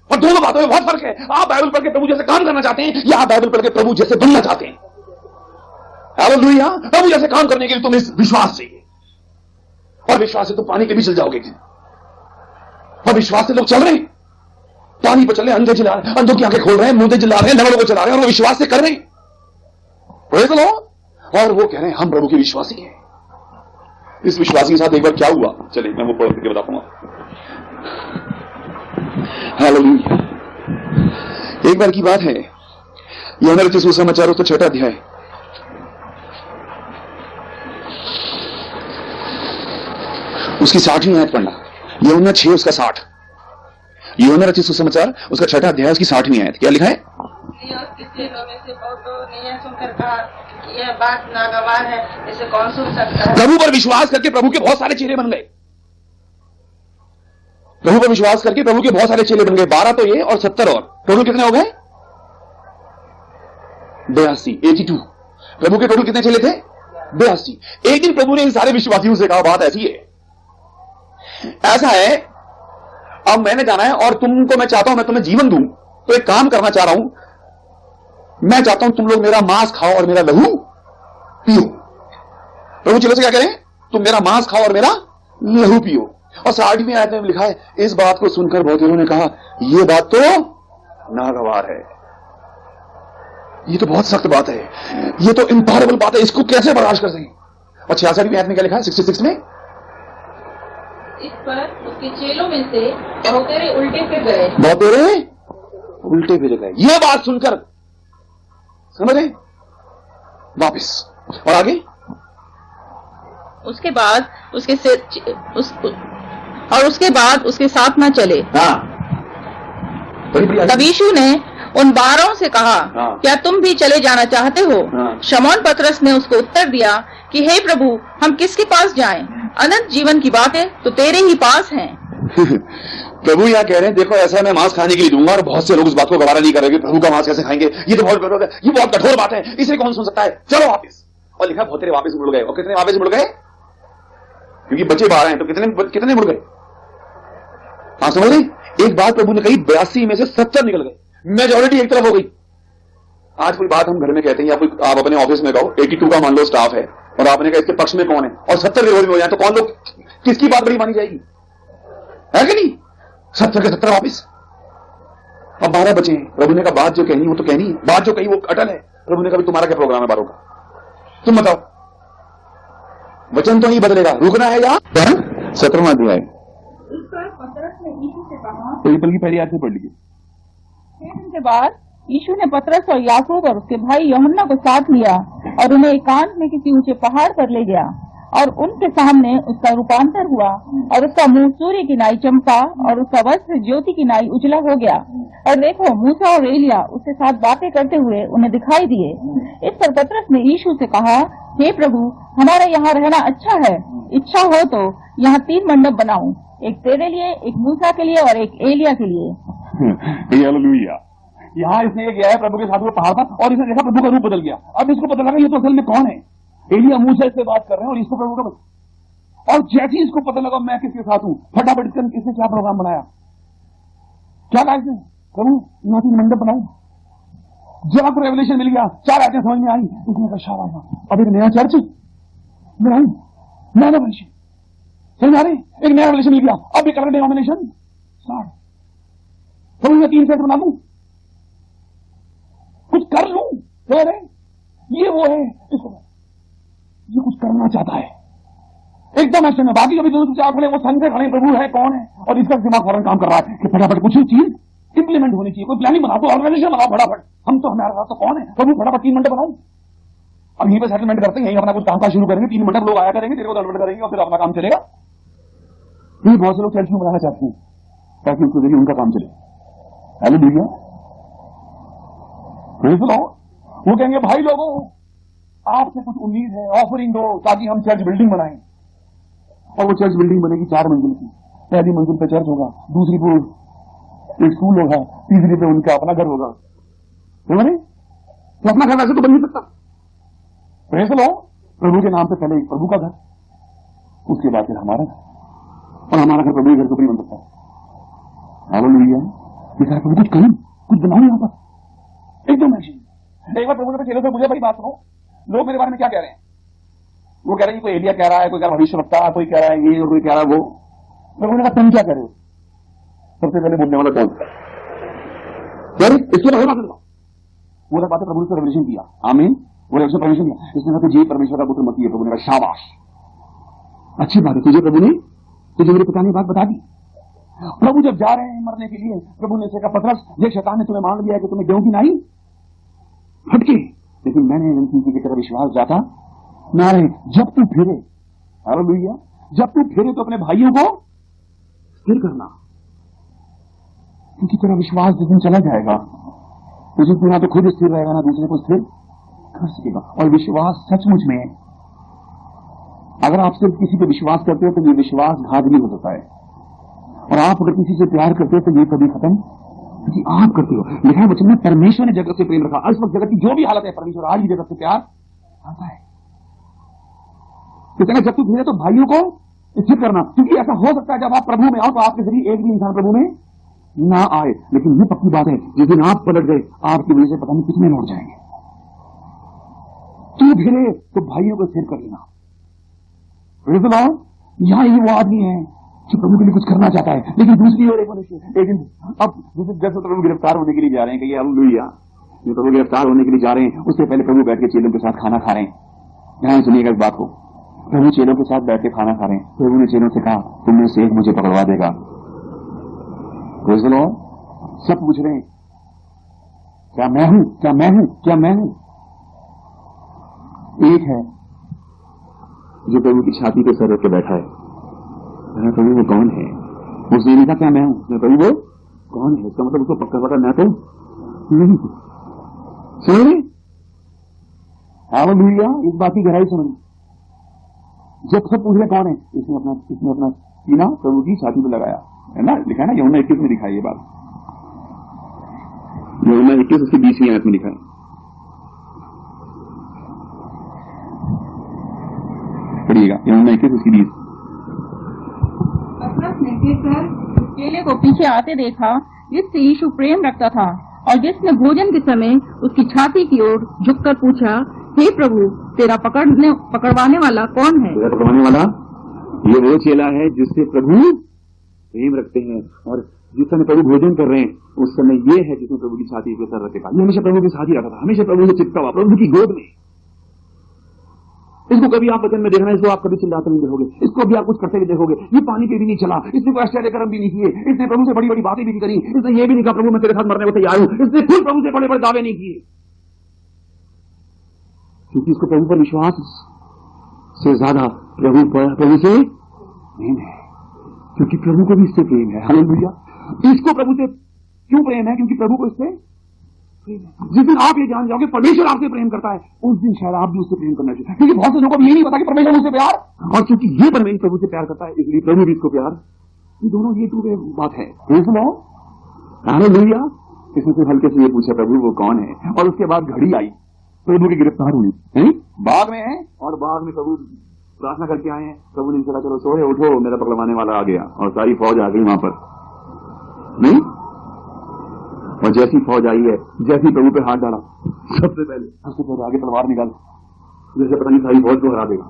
Speaker 1: और दोनों बातों में बहुत फर्क है। आप बाइबल पढ़ के प्रभु जैसे काम करना चाहते हैं, या आप बाइबल पढ़ के प्रभु जैसे बनना चाहते हैं। हालेलुया। प्रभु जैसे काम करने के लिए तुम्हें विश्वास चाहिए, और विश्वास से तुम पानी के भी चल जाओगे। और विश्वास से लोग चल रहे हैं, पानी पर चले, अंधे चला रहे हैं, अंधों की आंखें खोल रहे हैं, मुंदे चला रहे हैं, लंगड़ों को चला रहे हैं, और वो विश्वास से कर रहे हैं। Praise the Lord. और वो कह रहे हैं हम प्रभु के विश्वासी हैं। इस विश्वासी के साथ एक बार क्या हुआ, चलिए मैं वो पढ़ के बता पाऊंगा। हालेलुया। एक बार की बात है, यूहन्ना रचित सुसमाचार उसका 6वां अध्याय, उसकी 60वीं आयत पढ़ना। यूहन्ना 6 उसका 60। यूहन्ना रचित सुसमाचार उसका 6वां अध्याय उसकी 60वीं आयत। क्या लिखा है?
Speaker 2: सुनकर कहा यह बात नागवार है, इसे कौन सुन सकता है।
Speaker 1: प्रभु पर विश्वास करके प्रभु के बहुत सारे चेले बन गए। प्रभु पर विश्वास करके प्रभु के बहुत सारे चेले बन गए। 12 तो ये और 70 और टोटल कितने हो गए? 82, 82। प्रभु के टोटल कितने चेले थे? 82। एक दिन प्रभु ने इन सारे विश्वासियों से कहा बात ऐसी है, ऐसा है, अब मैंने जाना है और तुमको मैं चाहता हूं मैं तुम्हें जीवन दूं, तो एक काम करना चाह रहा हूं, मैं चाहता हूं तुम लोग मेरा मांस खाओ और मेरा लहू पियो। प्रभु चलो से क्या करें? तुम मेरा मांस खाओ और मेरा लहू पियो। और 60वीं आयत में लिखा है, इस बात को सुनकर बहुत लोगों ने कहा यह बात तो नागवार है, ये तो बहुत सख्त बात है, ये तो इम्पॉसिबल बात है, इसको कैसे बर्दाश्त कर सकें। और 66वीं आयत में क्या लिखा है? 66 में,
Speaker 2: इस पर उसके चेलों में से बहुतेरे उल्टे फिर गए।
Speaker 1: बहुतेरे उल्टे फिर गए। यह बात सुनकर समझ रहे वापिस। और आगे,
Speaker 2: उसके बाद उसके उसके साथ न चले।
Speaker 1: हाँ,
Speaker 2: तब यीशु ने उन 12 से कहा,
Speaker 1: हाँ,
Speaker 2: क्या तुम भी चले जाना चाहते हो?
Speaker 1: हाँ।
Speaker 2: शमौन पतरस ने उसको उत्तर दिया कि हे प्रभु, हम किसके पास जाएं? अनंत जीवन की बातें तो तेरे ही पास हैं।
Speaker 1: प्रभु यहाँ कह रहे हैं, देखो ऐसा मैं मांस खाने के लिए दूंगा, और बहुत से लोग इस बात को गवारा नहीं करेंगे, प्रभु का मांस कैसे खाएंगे, ये तो बहुत ये बहुत कठोर बात है, इसे कौन सुन सकता है, चलो वापिस। और लिखा बहुत तेरे वापिस मुड़ गए। और कितने वापिस मुड़ गए? क्योंकि बच्चे 12 हैं, तो कितने मुड़ गए? हाँ समझ रहे? एक बात प्रभु ने कही, 82 में से 70 निकल गए, मेजॉरिटी एक तरफ हो गई। आज कोई बात हम घर में कहते हैं, या कोई आप अपने ऑफिस में कहो, 82 का मान लो स्टाफ है, और आपने कहा इसके पक्ष में कौन है, और 70 विरोध में हो जाए, तो कौन लोग, किसकी बात बड़ी मानी जाएगी? है कि नहीं? 70 के 70 वापिस। अब 12 बचे हैं। प्रभु ने कहा बात जो कहनी वो तो कहनी है, बात जो कही वो अटल है। प्रभु ने कहा तुम्हारा क्या प्रोग्राम है 12 का, तुम बताओ, वचन तो नहीं बदलेगा, रुकना है या 17वां अध्याय। की पहली आयत से पढ़ लीजिए।
Speaker 2: के बाद यीशु ने पतरस और याकूब और उसके भाई यूहन्ना को साथ लिया और उन्हें एकांत में किसी ऊंचे पहाड़ पर ले गया, और उनके सामने उसका रूपांतर हुआ, और उसका मुंह सूर्य की नाई चमका, और उसका वस्त्र ज्योति की नाई उजला हो गया। और देखो, मूसा और एलिया उसके साथ बातें करते हुए उन्हें दिखाई दिए। इस पर पतरस ने यीशु से कहा, हे प्रभु, हमारा यहाँ रहना अच्छा है, इच्छा हो तो यहाँ 3 मंडप बनाऊं, एक तेरे लिए, एक मूसा के लिए और एक एलिया के लिए।
Speaker 1: हालेलुया। यहाँ इसने गया है प्रभु के साथ वो पहाड़ था, और इसने देखा प्रभु का रूप बदल गया। अब इसको पता लगा ये तो असल में कौन है, एलिया मूसा से बात कर रहे हैं, और इसको प्रभु का। और जैसे इसको पता लगा मैं किसके साथ हूं, फटाफट इसने क्या प्रोग्राम बनाया, क्या कहा इसने? प्रभु यहाँ 3 मंडप बनाऊं। जब आपको रेवलेशन मिल गया, 4 आयतें समझ में आई, इसने कहा शाबाश, अब एक नया चर्च बनाऊं, नया रेवलेशन समझ आ रही, एक नया रेवलेशन मिल गया, अब एक अलग डिनोमिनेशन स्टार्ट। प्रभु मैं 3 सेट बना दूं, कुछ कर लूं, कह रहे ये वो है, इसको ये कुछ करना चाहता है एकदम एक्शन में। बाकी जो भी 2-4 खड़े वो संग से खड़े, प्रभु है कौन है, और इसका दिमाग फौरन काम कर रहा है कि फटाफट कुछ चीज इंप्लीमेंट होनी चाहिए, कोई प्लानिंग बना दो, ऑर्गेनाइजेशन बनाओ फटाफट, हम तो हमारे साथ तो कौन है, प्रभु फटाफट 3 मंडप बनाओ। अब यहीं पे सेटलमेंट करते हैं, यहीं अपना कुछ काम शुरू करेंगे, 3 मंडप लोग आया करेंगे, तेरे को सेटलमेंट करेंगे, और फिर अपना काम चलेगा। ये बहुत से लोग चर्च में बनाना चाहते हैं ताकि उसके जरिए उनका काम चले। हालेलुया। वो कहेंगे भाई लोगों आपसे कुछ उम्मीद है, ऑफरिंग दो ताकि हम चर्च बिल्डिंग बनाएं, और वो चर्च बिल्डिंग बनेगी 4 मंजिल की। पहली मंजिल पे चर्च होगा, दूसरी पे एक स्कूल होगा, तीसरी पे उनका अपना घर होगा। तो अपना घर वैसे तो बन नहीं सकता। Praise the Lord. प्रभु के नाम पे पहले एक प्रभु का घर, उसके बाद फिर हमारा घर, और हमारा घर प्रभु के घर को भी बन सकता है। हालेलुया। ये प्रभु कुछ करूं, कुछ बनाऊं यहां पर एकदम ऐसी। एक बार प्रभु ने चेलों से पूछा, भाई बात सुनो, लोग मेरे बारे में क्या कह रहे हैं? वो कह रहे हैं कोई एलिया कह रहा है, कोई कह रहा भविष्यवक्ता, कोई कह रहा है ये, और कोई कह रहा है वो। प्रभु ने कहा तुम क्या कह रहे हो? सबसे पहले बोलने वाला कौन? फिर इसके बाद वो बात प्रभु ने रेवलेशन किया। आमीन। वो रेवलेशन परमिशन किया, इसने कहा तुझे परमेश्वर का पुत्र मसीह है। प्रभु ने कहा शाबाश, अच्छी बात है, तुझे प्रभु ने, तुझे मेरे पिता ने बात बता दी। प्रभु जब जा रहे हैं मरने के लिए, प्रभु ने कहा पतरस, ये शैतान ने तुम्हें मान लिया कि तुम्हें गेहूं की नाई फटके, लेकिन मैंने इनकी की तरह विश्वास जाता ना रहे। जब तू फिरे, हालेलुया, जब तू फिरे तो अपने भाइयों को स्थिर करना, क्योंकि तेरा विश्वास जिस दिन चला जाएगा उस दिन ना तो खुद स्थिर रहेगा ना दूसरे को स्थिर कर सकेगा। और विश्वास सचमुच में, अगर आप सिर्फ किसी पे विश्वास करते हो तो ये विश्वासघात भी हो सकता है, और आप अगर किसी से प्यार करते हो तो ये कभी खत्म कि आप करते हो। लिखा है वचन में, परमेश्वर ने जगत से प्रेम रखा। इस वक्त जगत की जो भी हालत है, परमेश्वर आज भी जगत से प्यार आता है। तो कहना जब तू फिरे तो भाइयों को स्थिर करना, क्योंकि ऐसा हो सकता है जब आप प्रभु में आओ तो आपके जरिए एक भी इंसान प्रभु में ना आए। लेकिन ये पक्की बात है, जिस दिन आप पलट गए आपकी वजह से पता नहीं कितने लौट जाएंगे। तू फिरे तो भाइयों को स्थिर कर लेना। यहां ये वो आदमी है कि प्रभु के लिए कुछ करना चाहता है, लेकिन दूसरी ओर एक मनुष्य, एक दिन अब जैसे प्रभु गिरफ्तार होने के लिए जा रहे हैं कि हालेलुया, ये प्रभु गिरफ्तार होने के लिए जा रहे हैं, उससे पहले प्रभु बैठ के चेलों के साथ खाना खा रहे हैं। ध्यान सुनिएगा इस बात को, प्रभु चेलों के साथ बैठ के खाना खा रहे हैं। प्रभु ने चेलों से कहा तुम में से एक मुझे पकड़वा देगा। सब पूछ रहे हैं क्या मैं हूं, क्या मैं हूं, क्या मैं हूं। एक है जो प्रभु की छाती पे सर रख के बैठा है, प्रभु वो कौन है। उसने लिखा क्या मैं हूं, प्रभु वो कौन है, इसका मतलब उसको पक्का पता मैं तो नहीं। समझ रहे, हालेलुया, इस बात की गहराई समझ। जब सब पूछ रहे कौन है, इसने अपना सीना प्रभु की छाती पे लगाया, है ना, लिखा है ना, यूहन्ना 21 में लिखा है ये बात, यूहन्ना 21 उसकी 20वीं आयत में लिखा है। पढ़िएगा, यूहन्ना 21 उसकी 20।
Speaker 2: पतरस ने फिरकर चेले को पीछे आते देखा जिससे यीशु प्रेम रखता था, और जिसने भोजन के समय उसकी छाती की ओर झुककर पूछा, हे प्रभु, तेरा पकड़वाने वाला कौन है।
Speaker 1: तेरा पकड़वाने वाला ये वो चेला है जिससे प्रभु प्रेम रखते हैं, और जिस समय प्रभु भोजन कर रहे हैं उस समय ये है जिसने प्रभु की छाती पे सर रखेगा। ये हमेशा प्रभु के साथ ही रहता था, हमेशा प्रभु से चिपका हुआ, प्रभु की गोद में। इसको कभी आप वचन में देखना, इसको आप कभी चिल्लाते नहीं देखोगे, इसको भी आप कुछ करते भी देखोगे। ये पानी पे भी नहीं चला, इसने कोई आश्चर्य कर्म भी नहीं किए, इसने प्रभु से बड़ी बड़ी बातें भी नहीं करी, इसने ये भी नहीं कहा प्रभु मैं तेरे साथ मरने को तैयार हूं, इसने खुद प्रभु से बड़े बड़े दावे नहीं किए, क्योंकि इसको प्रभु पर विश्वास से ज्यादा प्रभु से प्रेम है, क्योंकि प्रभु को भी इससे प्रेम है। हालेलुया। इसको प्रभु से क्यों प्रेम है, क्योंकि प्रभु को इससे प्रेम है। जिस दिन आप ये जान जाओगे परमेश्वर आपसे प्रेम करता है, उस दिन शायद आप भी उससे प्रेम करना चाहिए, क्योंकि बहुत से लोगों को ये नहीं पता कि परमेश्वर मुझसे प्यार, और क्योंकि ये परमेश्वर प्रभु से प्यार करता है इसलिए प्रभु भी इसको प्यार। ये दोनों ये टू वे बात है। हालेलुया। इसने सिर्फ हल्के से ये पूछा प्रभु वो कौन है, और उसके बाद घड़ी आई, प्रभु की गिरफ्तार हुई है, बाग में है, और बाग में प्रभु प्रार्थना करके आए हैं। प्रभु ने कहा चलो सोए उठो, मेरा पकड़वाने वाला आ गया, और सारी फौज आ गई वहां पर नहीं। और जैसी फौज आई है, जैसी प्रभु पे हाथ डाला, सबसे पहले आगे तलवार निकाल, जैसे पता नहीं सारी फौज को हरा देगा।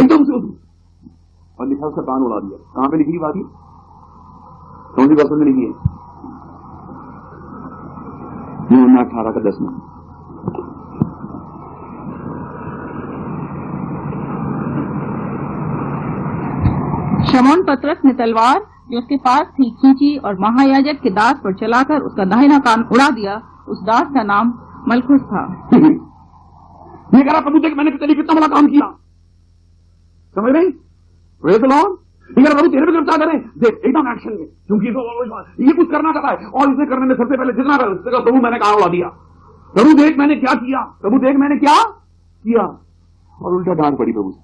Speaker 1: एकदम से और लिखा उसका कान उड़ा दिया। कहां पे लिखी बात, कौन सी वर्षन में लिखी है, 18 का 10।
Speaker 2: शमौन पतरस ने तलवार जो उसके पास थी खींची और महायाजक के दास पर चलाकर उसका दाहिना कान उड़ा दिया। उस दास का नाम मलखुस था।
Speaker 1: ये कह रहा प्रभु देख मैंने तेरे कितना बड़ा काम किया, समझ रहे, प्रेज़ द लॉर्ड। ये कह रहा प्रभु तेरे पे गिरफ्तार करें, देख एकदम एक्शन में, क्योंकि ये कुछ करना चाहता है, और इसे करने में सबसे पहले जितना कर प्रभु मैंने कहा उड़ा दिया। प्रभु देख मैंने क्या किया, प्रभु देख मैंने क्या किया, और उल्टा डांट पड़ी प्रभु से।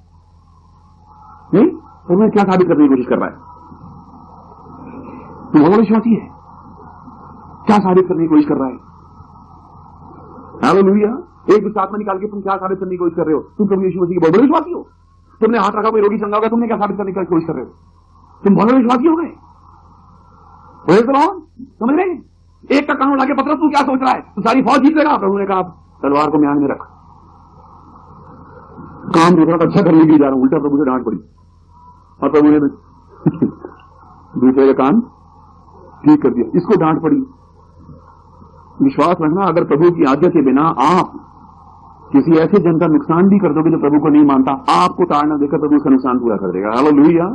Speaker 1: नहीं, प्रभु क्या साबित करने की कोशिश कर रहा है, तुम बहुत विश्वासी है, क्या साबित करने की कोशिश कर रहा है। हालेलुया। एक दूसरा आत्मा निकाल के तुम क्या साबित करने की कोशिश कर रहे हो, तुम प्रभु यीशु मसीह के बहुत बड़े विश्वासी हो। तुमने हाथ रखा कोई रोगी चंगा होगा, तुमने क्या साबित करने की कोशिश कर रहे हो, तुम बहुत बड़े विश्वासी हो गए। समझ रहे, एक का कानून लाके पतरस तू क्या सोच रहा है, तू सारी फौज जीत लेगा। प्रभु ने कहा तलवार को म्यान में रख, काम दूसरा अच्छा करने के लिए जा रहा हूं। उल्टा प्रभु से डांट पड़ी, और प्रभु ने दूसरे का कान ठीक कर दिया, इसको डांट पड़ी। विश्वास रखना, अगर प्रभु की आज्ञा के बिना आप किसी ऐसे जन का नुकसान भी कर दोगे जो प्रभु को नहीं मानता, आपको ताड़ना देकर प्रभु उसका नुकसान पूरा कर देगा। हालेलुया।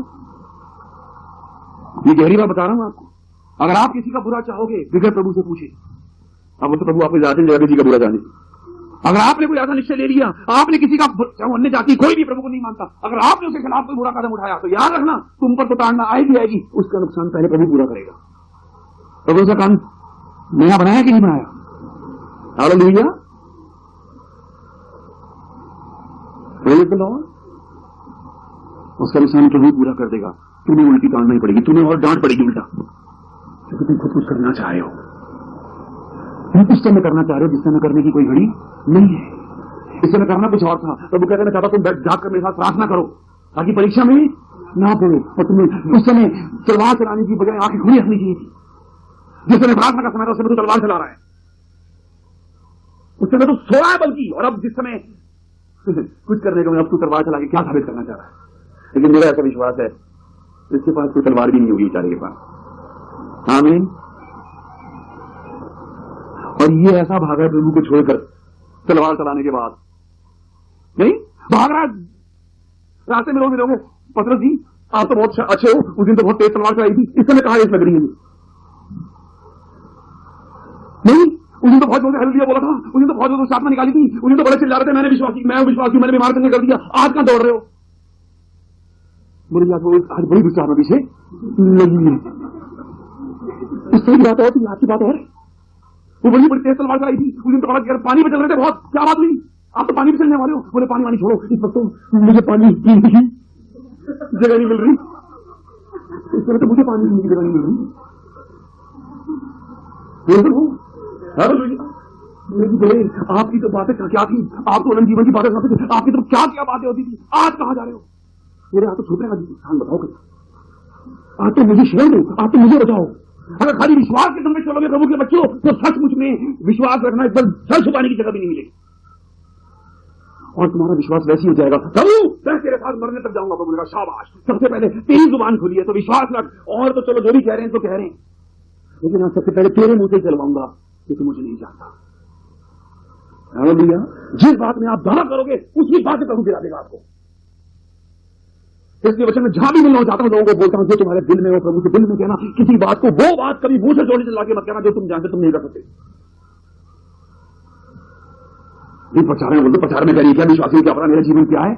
Speaker 1: ये गहरी बात बता रहा हूं आपको। अगर आप किसी का बुरा चाहोगे, बिगड़ प्रभु से पूछे। अब वो तो प्रभु आपको जाते जगह किसी का बुरा चाहने। अगर आपने कोई ऐसा निश्चय ले लिया, आपने किसी का, अन्य जाति कोई भी प्रभु को नहीं मानता, अगर आपने उसके खिलाफ कोई बुरा कदम उठाया, तो याद रखना तुम पर तो ताड़ना आएगी आएगी, उसका नुकसान पहले प्रभु पूरा करेगा। प्रभु उसका काम नया बनाया कि नहीं बनाया? हालेलुया। Praise the Lord. उसका नुकसान प्रभु पूरा कर देगा। तुम्हें उल्टी ताड़ना ही पड़ेगी, तुम्हें और डांट पड़ेगी उल्टा, क्योंकि तुम खुद कुछ करना चाह रहे हो। तुम उस समय करना चाह रहे हो जिस समय करने की कोई घड़ी नहीं है। इस समय करना कुछ और था। प्रभु कहते हैं चाहता तुम बैठ जाकर मेरे साथ प्रार्थना करो ताकि परीक्षा में ना पड़ो। और तुम्हें उस समय तलवार चलाने की बजाय आंखें खुली रखनी चाहिए थी। जिस समय प्रार्थना का समय था उस समय तो तलवार चला रहा है, उस समय तो सोया है बल्कि। और अब जिस समय कुछ करने को, अब तू तलवार चला के क्या साबित करना चाह रहा है? लेकिन मेरा ऐसा विश्वास है इसके पास कोई तलवार भी नहीं होगी बेचारे के पास। आमीन। और ये ऐसा भागा प्रभु को छोड़कर तलवार चलाने के बाद, नहीं भाग रहा। रास्ते में लोग मिलोगे, पतरस जी आप तो बहुत अच्छे हो, उस दिन तो बहुत तेज तलवार चलाई थी, इस समय कहां रेस लग रही है? नहीं, उस दिन तो बहुत जोर से हल्दिया बोला था, उस दिन तो बहुत जोर से आत्मा निकाली थी, उस दिन तो बड़े चिल्ला रहे थे मैंने विश्वास की, मैंने बीमार करने कर दिया, आज कहां दौड़ रहे हो? बोले आज बड़ी विचार में पीछे लगी है। इस तरह की बात और आपकी बात और वो बड़ी बड़ी तेज तलवार चलाई थी, उस दिन तो बड़ा पानी में चल रहे थे बहुत। क्या बात हुई? आप तो पानी में चलने वाले हो। बोले पानी वानी छोड़ो, इस वक्त तो मुझे पानी पीने की जगह नहीं मिल रही, इस तरह तो मुझे पानी पीने की जगह नहीं मिल रही। आपकी तो बातें क्या थी, आप तो अनंत जीवन की बातें सुनाते थे, आपकी तो क्या बातें होती थी, आज कहां जा रहे हो? मेरे हाथ तो छूटने का स्थान बताओ, आज तो मुझे शेयर दो, आप तो मुझे बचाओ। अगर खाली विश्वास के तुम चलोगे प्रभु के बच्चों, तो सचमुच में विश्वास रखना, इस पर सर छुपाने की जगह भी नहीं मिलेगी। और तुम्हारा विश्वास वैसे ही हो जाएगा, प्रभु मैं तेरे साथ मरने तक जाऊंगा। प्रभु ने कहा शाबाश, सबसे पहले तेरी जुबान खुली है तो विश्वास रख, और तो चलो जो भी कह रहे हैं तो कह रहे हैं, लेकिन हाँ सबसे पहले तेरे मुंह से चलवाऊंगा क्योंकि मुझे नहीं जानता। हालेलुया। जिस बात में आप दावा करोगे उसी बात से प्रभु गिरा देगा आपको। इसलिए वचन में जहां भी मिलना चाहता हूं लोगों को बोलता हूं, जो तुम्हारे दिल में हो प्रभु के दिल में कहना। किसी बात को, वो बात कभी मुंह से जोड़ने चला के मत कहना जो तुम जानते तुम नहीं कर सकते। प्रचार में बोलते, प्रचार में करिए क्या विश्वासी क्या पता मेरा जीवन क्या है?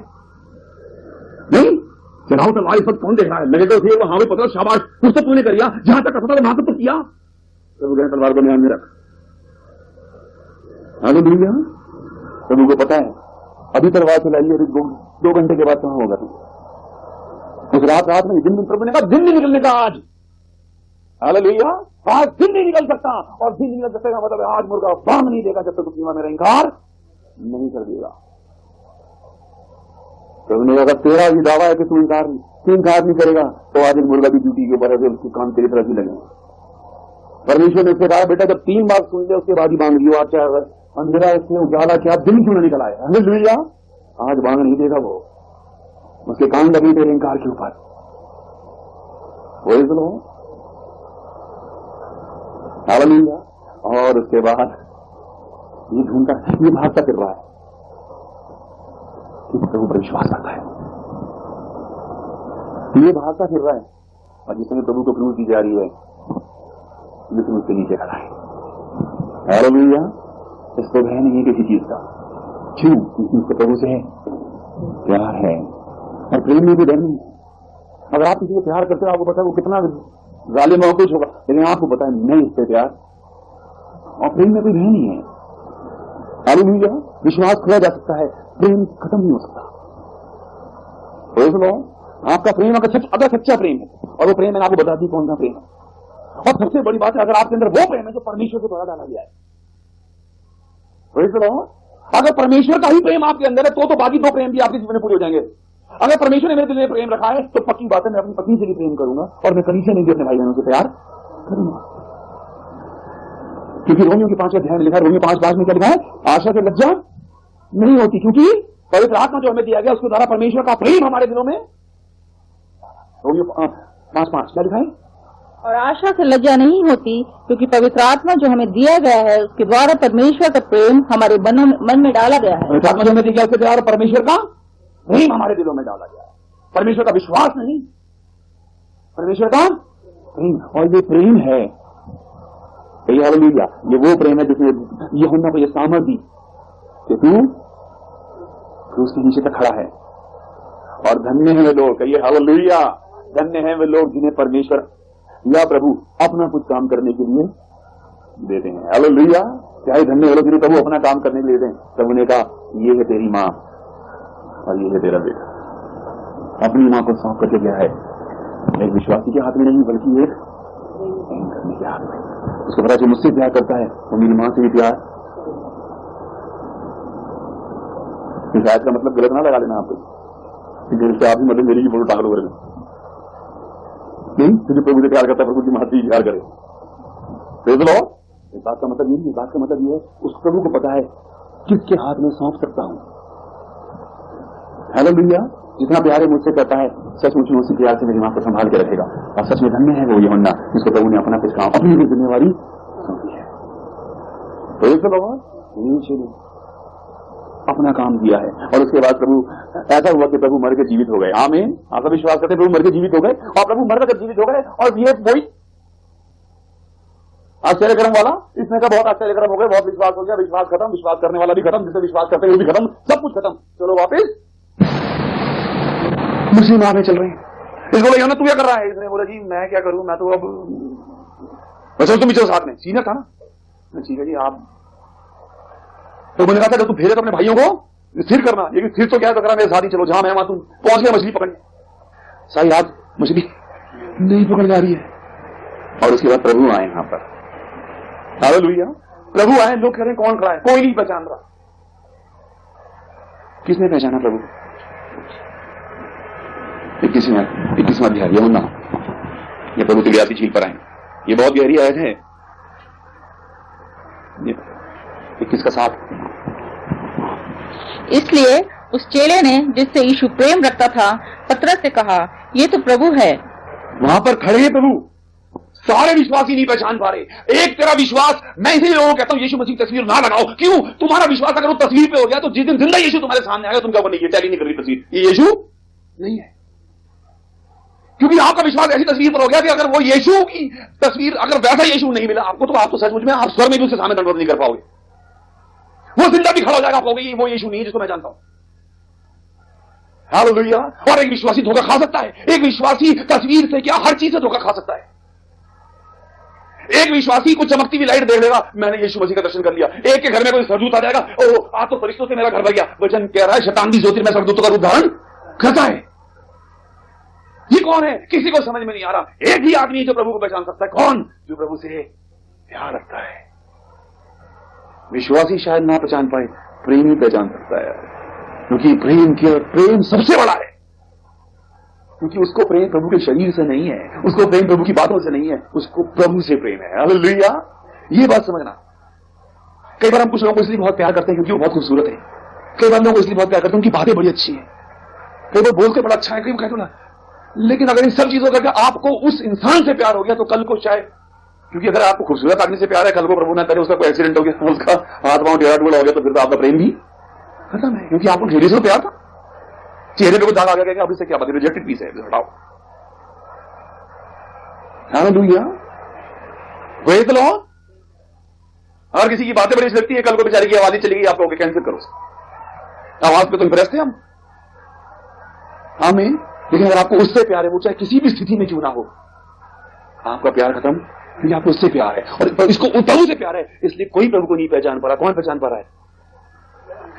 Speaker 1: नहीं चलाओ तो लाइफ पर कौन देख रहा है? लगे तो थे वो, हाँ भी पता शाबाश कुछ तो तूने कर दिया, जहां तक पता था वहां तक तो किया। प्रभु कहते तलवार को ध्यान में रख। हालेलुया। प्रभु को पता है अभी तलवार चलाई, अभी 2 घंटे के बाद कहां होगा तुम? उस रात में दिन प्रभु ने कहा दिन नहीं निकलने का आज। हालेलुया। आज दिन नहीं निकल सकता, और दिन निकल सकता का मतलब आज मुर्गा बांग नहीं देगा जब तक उसकी मेरा इंकार नहीं कर देगा। प्रभु ने अगर तेरा ही दावा है कि तू इंकार नहीं करेगा तो आज मुर्गा भी ड्यूटी के ऊपर है, उसके काम तेरी तरह ही लगेगा। परमेश्वर ने उससे कहा बेटा जब 3 बार सुन ले उसके बाद ही बांग लियो। आज चाहे अंधेरा इससे उजाला क्या दिन क्यों निकल आए? हालेलुया। आज बांग नहीं देगा वो, उसके कान लगे तेरे इंकार के ऊपर। Praise the Lord. हालेलुया। और उसके बाद ये ढूंढता, ये भागता फिर रहा है कि प्रभु पर विश्वास करता है, ये भागता फिर रहा है, और जिस समय प्रभु को क्रूस दी जा रही है लेकिन उसके नीचे खड़ा है। हालेलुया। इसको भय नहीं है किसी चीज का। क्यों? क्योंकि उसको प्रभु से प्यार है, और प्रेम में भी डर नहीं। अगर आप किसी को प्यार करते हो, आपको पता है वो कितना जालिम और कुछ होगा, लेकिन आपको पता है नहीं इससे प्यार, और प्रेम में कोई भय नहीं है। हालेलुया। विश्वास खोया जा सकता है, प्रेम खत्म नहीं हो सकता। Praise the Lord. आपका प्रेम अगर सच्चा प्रेम है, और वो प्रेम मैंने आपको बता दी कौन सा प्रेम है। और सबसे बड़ी बात है अगर आपके अंदर वो प्रेम है जो परमेश्वर के द्वारा डाला गया है। Praise the Lord. अगर परमेश्वर का ही प्रेम आपके अंदर है तो बाकी 2 प्रेम भी आपके जीवन में पूरे हो जाएंगे। अगर परमेश्वर ने मेरे दिल में प्रेम रखा है तो पक्की बात है मैं अपनी पत्नी से भी प्रेम करूंगा, और मैं कलीसिया में भी अपने भाई बहनों से प्यार करूंगा। क्योंकि रोमियो के 5 अध्याय में लिखा है, रोमियो 5:5 में क्या लिखा है? आशा से लज्जा नहीं होती, क्योंकि पवित्र आत्मा जो हमें दिया गया उसके द्वारा परमेश्वर का प्रेम हमारे दिलों में। रोमियो 5:5 क्या लिखा है?
Speaker 2: और आशा से लज्जा नहीं होती, क्योंकि पवित्र आत्मा जो हमें दिया गया है उसके द्वारा परमेश्वर का प्रेम हमारे मन में डाला गया है।
Speaker 1: पवित्र आत्मा जो हमें दिया उसके द्वारा परमेश्वर का प्रेम हमारे दिलों में डाला गया है। परमेश्वर का विश्वास नहीं, परमेश्वर का प्रेम। और ये प्रेम है, हालेलुया, ये वो प्रेम है जिसने यूहन्ना को ये सामर्थ दी कि तू क्रूस के नीचे तक खड़ा है। और धन्य है वे लोग, कहिए हालेलुया, धन्य है वे लोग जिन्हें परमेश्वर या प्रभु अपना कुछ काम करने के लिए देते हैं। हालेलुया, क्या धन्य है लोग जिन्हें प्रभु अपना काम करने के लिए देते हैं। प्रभु ने कहा ये है तेरी मां और ये है तेरा बेटा। अपनी मां को सौंप करके गया है, एक विश्वासी के हाथ में नहीं बल्कि एक प्रेम करने के हाथ में। उसको पता जो मुझसे प्यार करता है वो मेरी मां से भी प्यार। इस आयत का मतलब गलत ना लगा लेना आपको, क्योंकि आप भी मतलब मेरी की फोटो टांग लो कर नहीं, तुझे प्रभु से प्यार करता है प्रभु की मां से भी प्यार करे। Praise the Lord. इस बात का मतलब ये नहीं, इस बात का मतलब ये है उस प्रभु को पता है किसके हाथ में सौंप सकता हूं। हालेलुया, जितना प्यार है मुझसे करता है सचमुच में उसी प्यार से मेरी मां को संभाल के रखेगा। और सच में धन्य है वो यूहन्ना जिसको प्रभु ने अपना कुछ काम अपनी भी जिम्मेवारी सौंपी है। प्रेज़ द लॉर्ड, अपना काम दिया है। और उसके बाद प्रभु ऐसा हुआ कि प्रभु मर के जीवित हो गए। आमीन, आपका विश्वास करते प्रभु मर के जीवित हो गए। और प्रभु मर कर जीवित हो गए और ये वही आश्चर्यक्रम वाला, इसमें का बहुत आश्चर्यक्रम हो गया, बहुत विश्वास हो गया, विश्वास खत्म, विश्वास करने वाला भी खत्म, जिससे विश्वास करते वो भी खत्म, सब कुछ खत्म। चलो वापिस मुस्लिम में चल रहे हैं। इसको बोला तू क्या कर रहा है? इसने बोला जी मैं क्या करूं, मैं तो अब बचो तुम चलो साथ में। सीनियर था ना, ठीक है जी आप। तो मैंने कहा था तू भेजे तो अपने भाइयों को स्थिर करना, लेकिन स्थिर तो क्या है तो करा मेरे साथ ही चलो, जहां मैं वहां तुम पहुंच गया मछली पकड़ने। सारी रात मछली नहीं पकड़ जा रही है। और उसके बाद प्रभु आए यहां पर। हालेलुया, प्रभु आए, लोग कह रहे हैं कौन खड़ा है, कोई नहीं पहचान रहा। किसने पहचाना प्रभु? 21वां अध्याय यूहन्ना, ये प्रभु तिबियासी झील पर आए। ये बहुत गहरी आयत है, 21 का 7।
Speaker 2: इसलिए उस चेले ने जिससे यीशु प्रेम रखता था पतरस से कहा ये तो प्रभु है।
Speaker 1: वहां पर खड़े हैं प्रभु, सारे विश्वासी नहीं पहचान पा रहे। एक तेरा विश्वास, मैं इसीलिए लोगों को कहता हूं यीशु मसीह तस्वीर ना लगाओ। क्यों? तुम्हारा विश्वास अगर वो तस्वीर पे हो गया तो जिस दिन जिंदा यीशु तुम्हारे सामने आएगा तुम क्या बोलेंगे, ये टैली नहीं कर रही तस्वीर, ये यीशु नहीं है। क्योंकि आपका विश्वास ऐसी तस्वीर पर हो गया कि अगर वो यीशु की तस्वीर, अगर वैसा यीशु नहीं मिला आपको तो आप तो सचमुच में आप स्वर में भी उसके सामने दंडवत नहीं कर पाओगे। वो जिंदा भी खड़ा हो जाएगा, आप कहोगे वो यीशु नहीं है जिसको मैं जानता हूं। हालेलुया। और एक विश्वासी धोखा खा सकता है, एक विश्वासी तस्वीर से क्या हर चीज से धोखा खा सकता है। एक विश्वासी को चमकती हुई लाइट देख लेगा, मैंने यीशु मसीह का दर्शन कर लिया। एक के घर में कोई सरदूत आ जाएगा, ओह आज तो फरिश्तों से मेरा घर भर गया। वचन कह रहा है शैतान भी ज्योतिर्मय सरदूतों का रूप धारण करता है। ये कौन है? किसी को समझ में नहीं आ रहा। एक ही आदमी जो प्रभु को पहचान सकता है, कौन? जो प्रभु से प्यार रखता है। विश्वासी शायद ना पहचान पाए, प्रेम ही पहचान सकता है, क्योंकि प्रेम सबसे बड़ा है। क्योंकि उसको प्रेम प्रभु के शरीर से नहीं है, उसको प्रेम प्रभु की बातों से नहीं है, उसको प्रभु से प्रेम है। हालेलुया, ये बात समझना। कई बार हम कुछ लोगों को इसलिए बहुत प्यार करते हैं क्योंकि वो बहुत खूबसूरत है। कई बार लोगों को इसलिए बहुत प्यार करते हैं उनकी बातें बड़ी अच्छी है, कई बार बोलते बड़ा अच्छा है, कई कहते ना। लेकिन अगर इन सब चीजों का आपको उस इंसान से प्यार हो गया तो कल को शायद, क्योंकि अगर आपको खूबसूरत आदमी से प्यार है, कल को प्रभु ना करे उसका कोई एक्सीडेंट हो गया, उसका हाथ पांव टेढ़ा टुकड़ा हो गया, तो फिर तो आपका प्रेम भी खत्म है। क्योंकि आपको ढेरी से प्यार था, चेहरे पे कोई दाग आ गया, अब इससे क्या बात है, रिजेक्टेड पीस है, हटाओ। Hallelujah, praise the Lord. अगर किसी की बातें बड़ी लगती है, कल को बेचारे की आवाज चली गई, आप कहोगे कैंसिल करो, आवाज पे तो इंप्रेस थे हम। आमीन। लेकिन अगर आपको उससे प्यार है, वो चाहे किसी भी स्थिति में क्यों ना हो, आपका प्यार खत्म, क्योंकि आपको उससे प्यार है। और इसको प्रभु से प्यार है, इसलिए कोई प्रभु को नहीं पहचान पा रहा। कौन पहचान पा रहा है?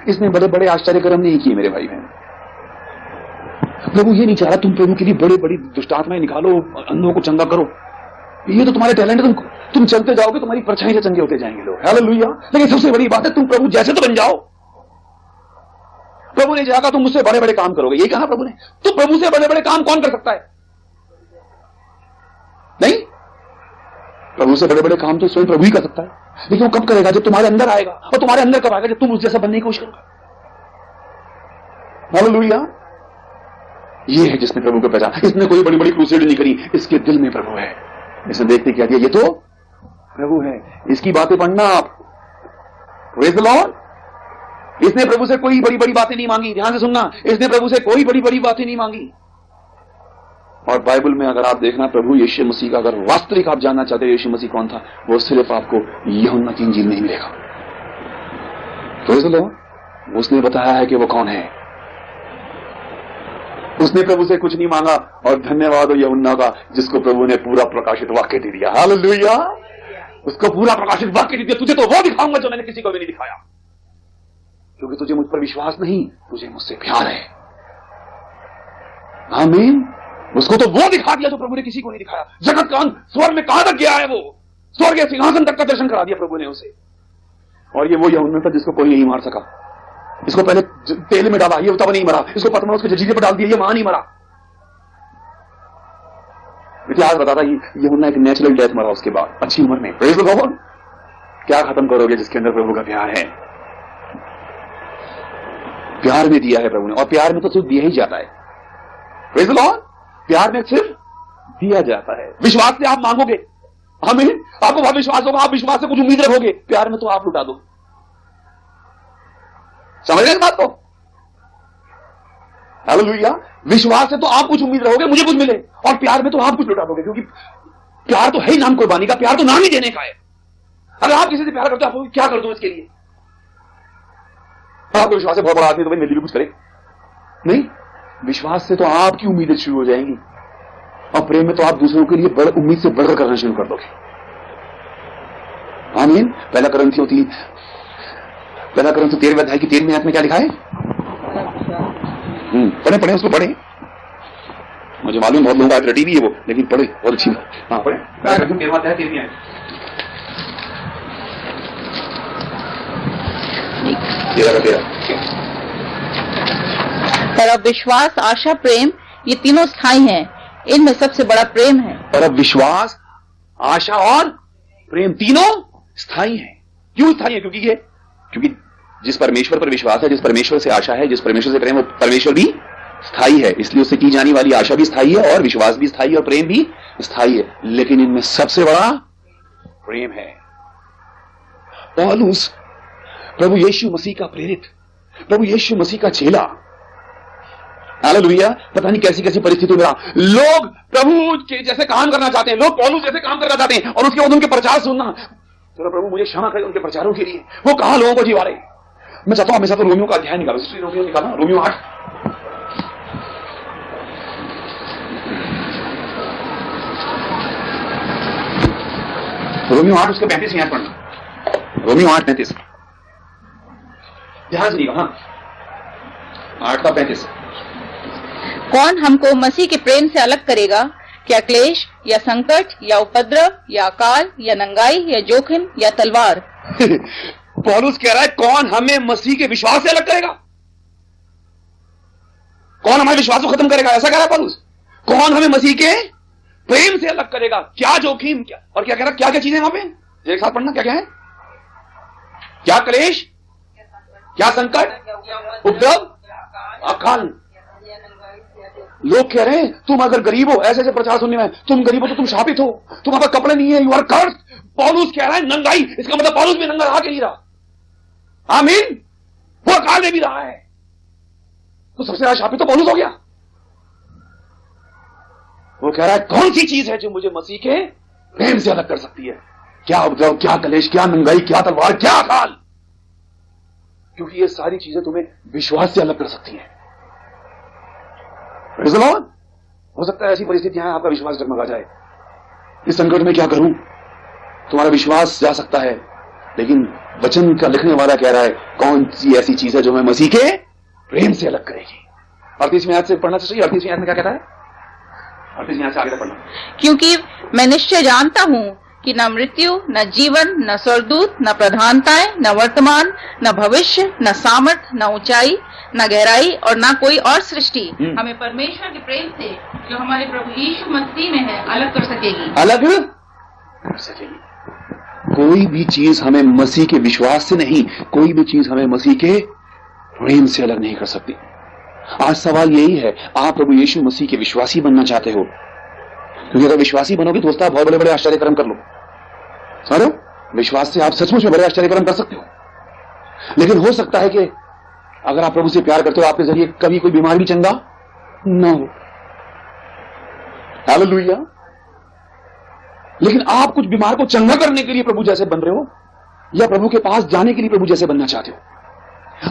Speaker 1: इसने बड़े बड़े आश्चर्य कर्म नहीं किए मेरे भाई बहन। प्रभु ये नहीं चाह रहा तुम प्रभु के लिए बड़ी बड़ी दुष्टात्माएं निकालो, अंधों को चंगा करो। ये तो तुम्हारे टैलेंट है, तुम चलते जाओगे, तुम्हारी परछाई से चंगे होते जाएंगे लोग। हालेलुया। लेकिन सबसे बड़ी बात है तुम प्रभु जैसे तो बन जाओ। प्रभु ने चाहा तुम मुझसे बड़े बड़े काम करोगे, ये कहा प्रभु ने। तो प्रभु से बड़े बड़े काम कौन कर सकता है? नहीं, प्रभु से बड़े बड़े काम तो स्वयं प्रभु ही कर सकता है। लेकिन वो कब करेगा? जब तुम्हारे अंदर आएगा। और तुम्हारे अंदर कब आएगा? जब तुम उस जैसा बनने की कोशिश करोगे। हालेलुया। ये है जिसने प्रभु को पहचाना। इसने कोई बड़ी बड़ी क्रूसेड नहीं करी, इसके दिल में प्रभु है। इसने देखते क्या किया, ये तो प्रभु है, इसकी बातें पढ़ना आप। Praise the Lord. इसने प्रभु से कोई बड़ी बड़ी बातें नहीं मांगी, ध्यान से सुनना, इसने प्रभु से कोई बड़ी बड़ी बातें नहीं मांगी। और बाइबल में अगर आप देखना प्रभु यीशु मसीह का, अगर वास्तविक आप जानना चाहते हो यीशु मसीह कौन था, वो सिर्फ आपको यूहन्ना की इंजील में ही मिलेगा। Praise the Lord. उसने बताया है कि वो कौन है। उसने प्रभु से कुछ नहीं मांगा, और धन्यवाद हो यूहन्ना का जिसको प्रभु ने पूरा प्रकाशित वाक्य दे दिया। हालेलुया। उसको पूरा प्रकाशित वाक्य दे दिया, तुझे तो वो दिखाऊंगा जो मैंने किसी को भी नहीं दिखाया, क्योंकि तुझे मुझ पर विश्वास नहीं, तुझे मुझसे प्यार है। आमीन। उसको तो वो दिखा दिया जो प्रभु ने किसी को नहीं दिखाया। जगत का अंत स्वर्ग में कहां तक गया है, वो स्वर्ग के सिंहासन तक का दर्शन करा दिया प्रभु ने उसे। और ये वो यूहन्ना था जिसको कोई नहीं मार सका। इसको पहले तेल में डाला, ये तब नहीं मरा। इसको पतमस के जजीरे पर डाल दिया, ये वहां नहीं मरा। इतिहास बताता यूहन्ना एक नेचुरल डेथ मरा उसके बाद, अच्छी उम्र में। Praise the Lord. क्या खत्म करोगे जिसके अंदर प्रभु का प्यार है। प्यार में दिया है प्रभु ने, और प्यार में तो सिर्फ दिया ही जाता है। Praise the Lord. प्यार में सिर्फ दिया जाता है। विश्वास से आप मांगोगे, हमें आपको बहुत विश्वास होगा, आप विश्वास से कुछ उम्मीद रखोगे, प्यार में तो आप लुटा दो। समझ रहे हैं बात को? हालेलुया। विश्वास से तो आप कुछ उम्मीद रहोगे मुझे कुछ मिले, और प्यार में तो आप कुछ लुटा दोगे, क्योंकि प्यार तो है ही नाम कुर्बानी का, प्यार तो नाम ही देने का है। अगर आप किसी से प्यार करते हो, आप क्या कर दो इसके लिए? आपको विश्वास है बहुत बड़ा आदमी तो भाई मेरे लिए कुछ करे, नहीं। विश्वास से तो आपकी उम्मीदें शुरू हो जाएंगी, और प्रेम में तो आप दूसरों के लिए बड़ उम्मीद से बढ़कर करना शुरू कर दोगे। आमीन। पहला करंथियों 13वें अध्याय की 13वीं आयत में क्या लिखा है? पढ़े उसको पढ़े। मुझे मालूम बहुत लोगों का रटी भी है वो, लेकिन पढ़े, बहुत अच्छी। हाँ पढ़े। 13वां अध्याय 13वीं आयत। 13
Speaker 2: पर अब विश्वास, आशा, प्रेम, ये तीनों स्थायी हैं। इनमें सबसे बड़ा प्रेम है।
Speaker 1: पर अब विश्वास, आशा और प्रेम तीनों स्थायी हैं। क्यों स्थायी है? क्योंकि जिस परमेश्वर पर विश्वास है, जिस परमेश्वर से आशा है, जिस परमेश्वर से प्रेम, वो परमेश्वर भी स्थायी है। इसलिए उससे की जाने वाली आशा भी स्थायी है, और विश्वास भी स्थायी है, और प्रेम भी स्थायी है। लेकिन इनमें सबसे बड़ा प्रेम है। पौलुस प्रभु यीशु मसीह का प्रेरित, प्रभु यीशु मसीह का चेला, हालेलुया, पता नहीं कैसी कैसी परिस्थितियों में लोग प्रभु के जैसे काम करना चाहते हैं, लोग पौलुस जैसे काम करना चाहते हैं, और उसके बाद उनके प्रचार सुनना। चलो प्रभु मुझे क्षमा करें उनके प्रचारों के लिए, वो कहां लोगों को जिवा रहे। मैं चाहता हूं हमेशा तो रोमियो का अध्याय निकालो, रोमियो निकालना, रोमियो 8। रोमियो 8 उसके 35 याद पढ़ना। रोमियो 8:35 ध्यान से निकाल। 8 का 35।
Speaker 2: कौन हमको मसीह के प्रेम से अलग करेगा? क्या क्लेश या संकट या उपद्रव या अकाल या नंगाई या जोखिम या तलवार?
Speaker 1: पौलुस कह रहा है कौन हमें मसीह के विश्वास से अलग करेगा? कौन हमारे विश्वास को खत्म करेगा? ऐसा कह रहा है पौलुस। कौन हमें मसीह के प्रेम से अलग करेगा? क्या जोखिम, क्या और क्या कह रहा, क्या क्या चीजें वहां पे एक साथ पढ़ना, क्या क्या है? क्या क्लेश, क्या संकट, उपद्रव, अकाल। लोग कह रहे हैं तुम अगर गरीब हो, ऐसे ऐसे प्रचार सुनने में, तुम गरीब हो तो तुम शापित हो, तुम्हारे पास कपड़े नहीं है, यू आर कर्स। पौलुस कह रहा है नंगाई, इसका मतलब पौलुस भी नंगा रहा के नहीं रहा। आमीन। वो अकाल में भी रहा है, तो सबसे ज्यादा शापित तो पौलुस हो गया। वो कह रहा है कौन सी चीज है जो मुझे मसीह के प्रेम से अलग कर सकती है? क्या उपद्रव, क्या कलेश, क्या नंगाई, क्या तलवार, क्या अकाल? क्योंकि ये सारी चीजें तुम्हें विश्वास से अलग कर सकती हैं। Praise the Lord. हो सकता है ऐसी परिस्थितियां आपका विश्वास डगमगा जाए, इस संकट में क्या करूं? तुम्हारा विश्वास जा सकता है, लेकिन वचन का लिखने वाला कह रहा है कौन सी ऐसी चीज है जो हमें मसीह के प्रेम से अलग करेगी। 38वीं आयत से पढ़ना चाहिए। 38वीं आयत में क्या कहता है? 38वीं आयत से आगे तक पढ़ना।
Speaker 2: क्योंकि मैं निश्चय जानता हूं कि न मृत्यु, न जीवन, न स्वर्गदूत, न प्रधानताएं, न वर्तमान, न भविष्य, न सामर्थ, न ऊंचाई, न गहराई और न कोई और सृष्टि हमें परमेश्वर के प्रेम से जो हमारे प्रभु यीशु मसीह में है अलग कर सकेगी। अलग कर
Speaker 1: सकेगी। कोई भी चीज हमें मसीह के विश्वास से नहीं, कोई भी चीज हमें मसीह के प्रेम से अलग नहीं कर सकती। आज सवाल यही है, आप प्रभु यीशु मसीह के विश्वासी बनना चाहते हो क्योंकि अगर विश्वासी बनोगे तो बहुत बड़े बड़े आश्चर्य कर्म कर लो। समझ रहे हो? विश्वास से आप सचमुच में बड़े आश्चर्य कर्म कर सकते हो। लेकिन हो सकता है कि अगर आप प्रभु से प्यार करते हो, आपके जरिए कभी कोई बीमार भी चंगा ना हो। हालेलुया। लेकिन आप कुछ बीमार को चंगा करने के लिए प्रभु जैसे बन रहे हो, या प्रभु के पास जाने के लिए प्रभु जैसे बनना चाहते हो?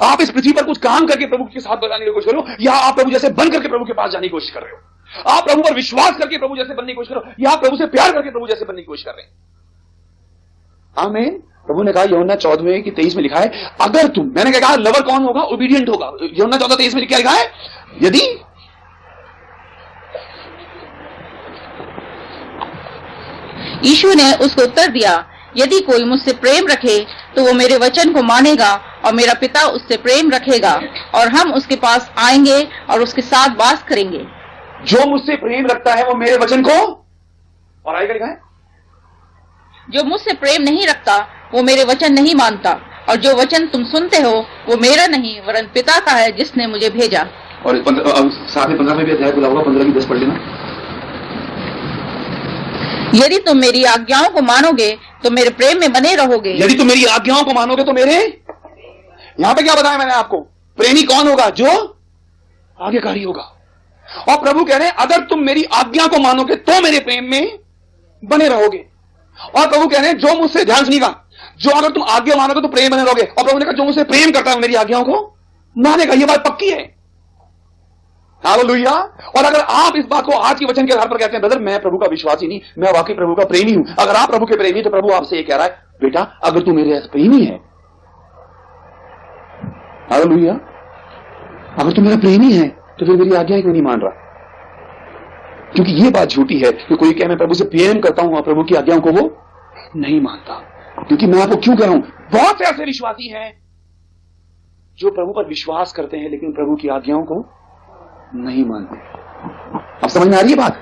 Speaker 1: आप इस पृथ्वी पर कुछ काम करके प्रभु के साथ बनाने की कोशिश करो, या आप प्रभु जैसे बन करके प्रभु के पास जाने की कोशिश कर रहे हो? आप प्रभु पर विश्वास करके प्रभु जैसे बनने की कोशिश करो, या आप प्रभु से प्यार करके प्रभु जैसे बनने की कोशिश कर रहे हैं? आमीन। प्रभु ने कहा यूहन्ना 14 की 23 में लिखा है, अगर तुम, मैंने क्या कहा, लवर कौन होगा? ओबीडिएंट होगा। यूहन्ना 14:23 में क्या लिखा है? यदि
Speaker 2: यीशु ने उसको उत्तर दिया, यदि कोई मुझसे प्रेम रखे तो वो मेरे वचन को मानेगा, और मेरा पिता उससे प्रेम रखेगा, और हम उसके पास आएंगे और उसके साथ वास करेंगे।
Speaker 1: जो मुझसे प्रेम रखता है वो मेरे वचन को, और आगे लिखा है,
Speaker 2: जो मुझसे प्रेम नहीं रखता वो मेरे वचन नहीं मानता, और जो वचन तुम सुनते हो वो मेरा नहीं वरन पिता का है जिसने मुझे भेजा।
Speaker 1: और साथ में 15 में भी अध्याय खुला होगा, 15 की 10 पढ़ लेना।
Speaker 2: यदि तुम मेरी आज्ञाओं को मानोगे तो मेरे प्रेम में बने रहोगे।
Speaker 1: यदि तुम मेरी आज्ञाओं को मानोगे तो मेरे, यहां पे क्या बताया मैंने आपको? प्रेमी कौन होगा? जो आज्ञाकारी होगा। और प्रभु कह रहे हैं अगर तुम मेरी आज्ञा को मानोगे तो मेरे प्रेम में बने रहोगे। और प्रभु कह रहे हैं जो मुझसे, ध्यान सुनिएगा, जो अगर तुम आज्ञा मानोगे तो प्रेम बने रहोगे। और प्रभु ने कहा जो मुझसे प्रेम करता है मेरी आज्ञाओं को मानेगा। यह बात पक्की है। हालेलुया। और अगर आप इस बात को आज के वचन के आधार पर कहते हैं, ब्रदर मैं प्रभु का विश्वासी नहीं, मैं वाकई प्रभु का प्रेमी हूं, अगर आप प्रभु के प्रेमी तो प्रभु आपसे ये कह रहा है, बेटा अगर तू मेरे प्रेमी है, हालेलुया, अगर तू मेरा प्रेमी है तो फिर मेरी आज्ञाएं क्यों नहीं मान रहा? क्योंकि ये बात झूठी है कि कोई कहे मैं प्रभु से प्रेम करता हूं और प्रभु की आज्ञाओं को वो नहीं मानता। क्योंकि मैं आपको क्यों कह रहा हूं, बहुत से ऐसे विश्वासी हैं जो प्रभु पर विश्वास करते हैं लेकिन प्रभु की आज्ञाओं को नहीं मानते। अब समझ में आ रही है बात?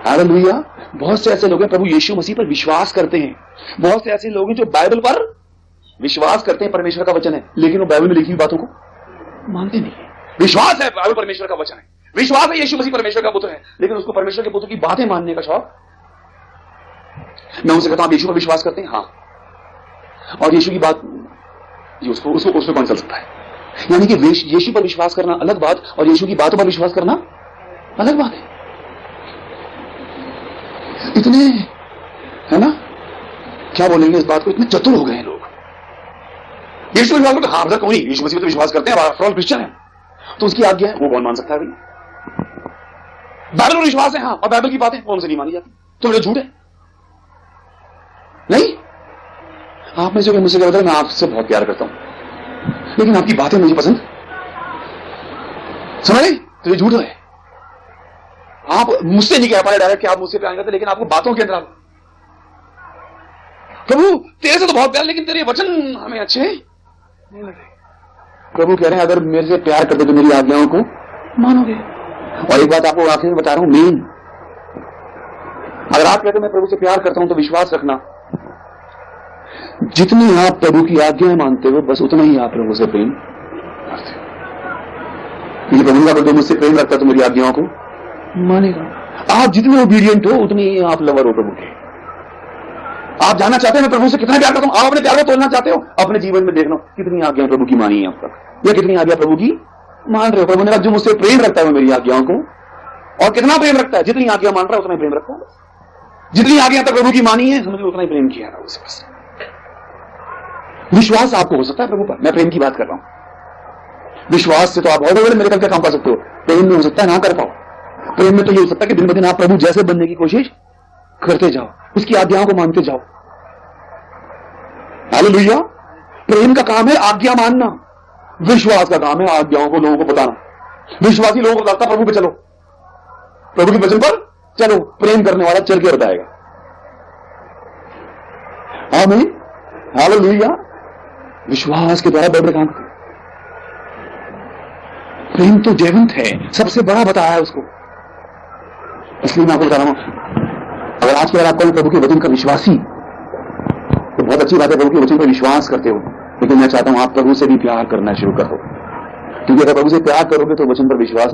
Speaker 1: हालेलुया। बहुत से ऐसे लोग हैं प्रभु यीशु मसीह पर विश्वास करते हैं। बहुत से ऐसे लोग हैं जो बाइबल पर विश्वास करते हैं, परमेश्वर का वचन है, लेकिन वो बाइबल में लिखी हुई बातों को मानते नहीं है। विश्वास है बाइबल परमेश्वर का वचन है, विश्वास है यीशु मसीह परमेश्वर का पुत्र है, लेकिन उसको परमेश्वर के पुत्र की बातें मानने का शौक। मैं उनसे कहता हूं आप यीशु पर विश्वास करते हैं? हाँ। और यीशु की बात, उसको कौन चल सकता है? यानी कि यीशु पर विश्वास करना अलग बात और यीशु की बातों पर विश्वास करना अलग बात है। इतने, है ना, क्या बोलेंगे इस बात को, इतने चतुर हो गए हैं लोग। यीशु पर विश्वास करते, हाँ कौन नहीं, यीशु मसीह पर विश्वास करते हैं, आफ्टर ऑल क्रिश्चियन है, तो उसकी आज्ञा है वो कौन मान सकता है? भाई बाइबल पर विश्वास है, हाँ, और बाइबल की बातें कौन से नहीं मानी जाती, तो मेरा झूठ है नहीं। आप में से मुझसे क्या बताया, मैं आपसे बहुत प्यार करता हूं लेकिन आपकी बातें मुझे पसंद, समझ रहे, तो ये झूठ है। आप मुझसे नहीं कह पाए डायरेक्ट कि आप मुझसे प्यार करते, लेकिन आपको बातों के अंदर आप, प्रभु तेरे से तो बहुत प्यार, लेकिन तेरे वचन हमें अच्छे नहीं लगे। प्रभु कह रहे हैं अगर मेरे से प्यार करते तो मेरी आज्ञाओं को मानोगे। और एक बात आपको आखिर में बता रहा हूं, मेन, अगर आप कहते मैं प्रभु से प्यार करता हूं तो विश्वास रखना, जितनी आप प्रभु की आज्ञाएं मानते हो बस उतना ही आप प्रभु से प्रेम करते हो। क्योंकि प्रभु का अगर जो मुझसे प्रेम रखता है तो मेरी आज्ञाओं को मानेगा। आप जितने ओबीडिएंट हो उतनी ही आप लवर हो प्रभु के। आप जानना चाहते हैं मैं प्रभु से कितना प्यार करता हूं, आप अपने प्यार को तोलना चाहते हो, अपने जीवन में देख लो कितनी आज्ञा प्रभु की मानी है अब तक, या कितनी आज्ञा प्रभु की मान रहे हो। प्रभु ने कहा जो मुझसे प्रेम रखता है वो मेरी आज्ञाओं को, और कितना प्रेम रखता है, जितनी आज्ञा मान रहा है उतना ही प्रेम रखता है। जितनी आज्ञा तक प्रभु की मानी है समझ लो उतना ही प्रेम किया है उसे। बस विश्वास आपको हो सकता है प्रभु पर, मैं प्रेम की बात कर रहा हूं। विश्वास से तो आप बहुत बड़े मेरे क्या काम कर सकते हो, प्रेम में हो सकता है ना कर पाओ। प्रेम में तो ये हो सकता है कि दिन ब दिन आप प्रभु जैसे बनने की कोशिश करते जाओ, उसकी आज्ञाओं को मानते जाओ। हालेलुया। प्रेम का काम है आज्ञा मानना, विश्वास का काम है आज्ञाओं को लोगों को बताना। विश्वासी लोगों को बताता प्रभु पे चलो, प्रभु के वचन पर चलो, प्रेम करने वाला चल के बताएगा। आमीन। हालेलुया। विश्वास के द्वारा बड़े काम करते। प्रेम तो जीवंत है, सबसे बड़ा बताया है उसको। इसलिए मैं आपको बता रहा हूं, अगर आज के बाद आपको प्रभु के वचन का विश्वासी, तो बहुत अच्छी बात है, प्रभु के वचन पर विश्वास करते हो, लेकिन मैं चाहता हूं आप प्रभु से भी प्यार करना शुरू कर दो। क्योंकि अगर प्रभु से प्यार करोगे तो वचन पर विश्वास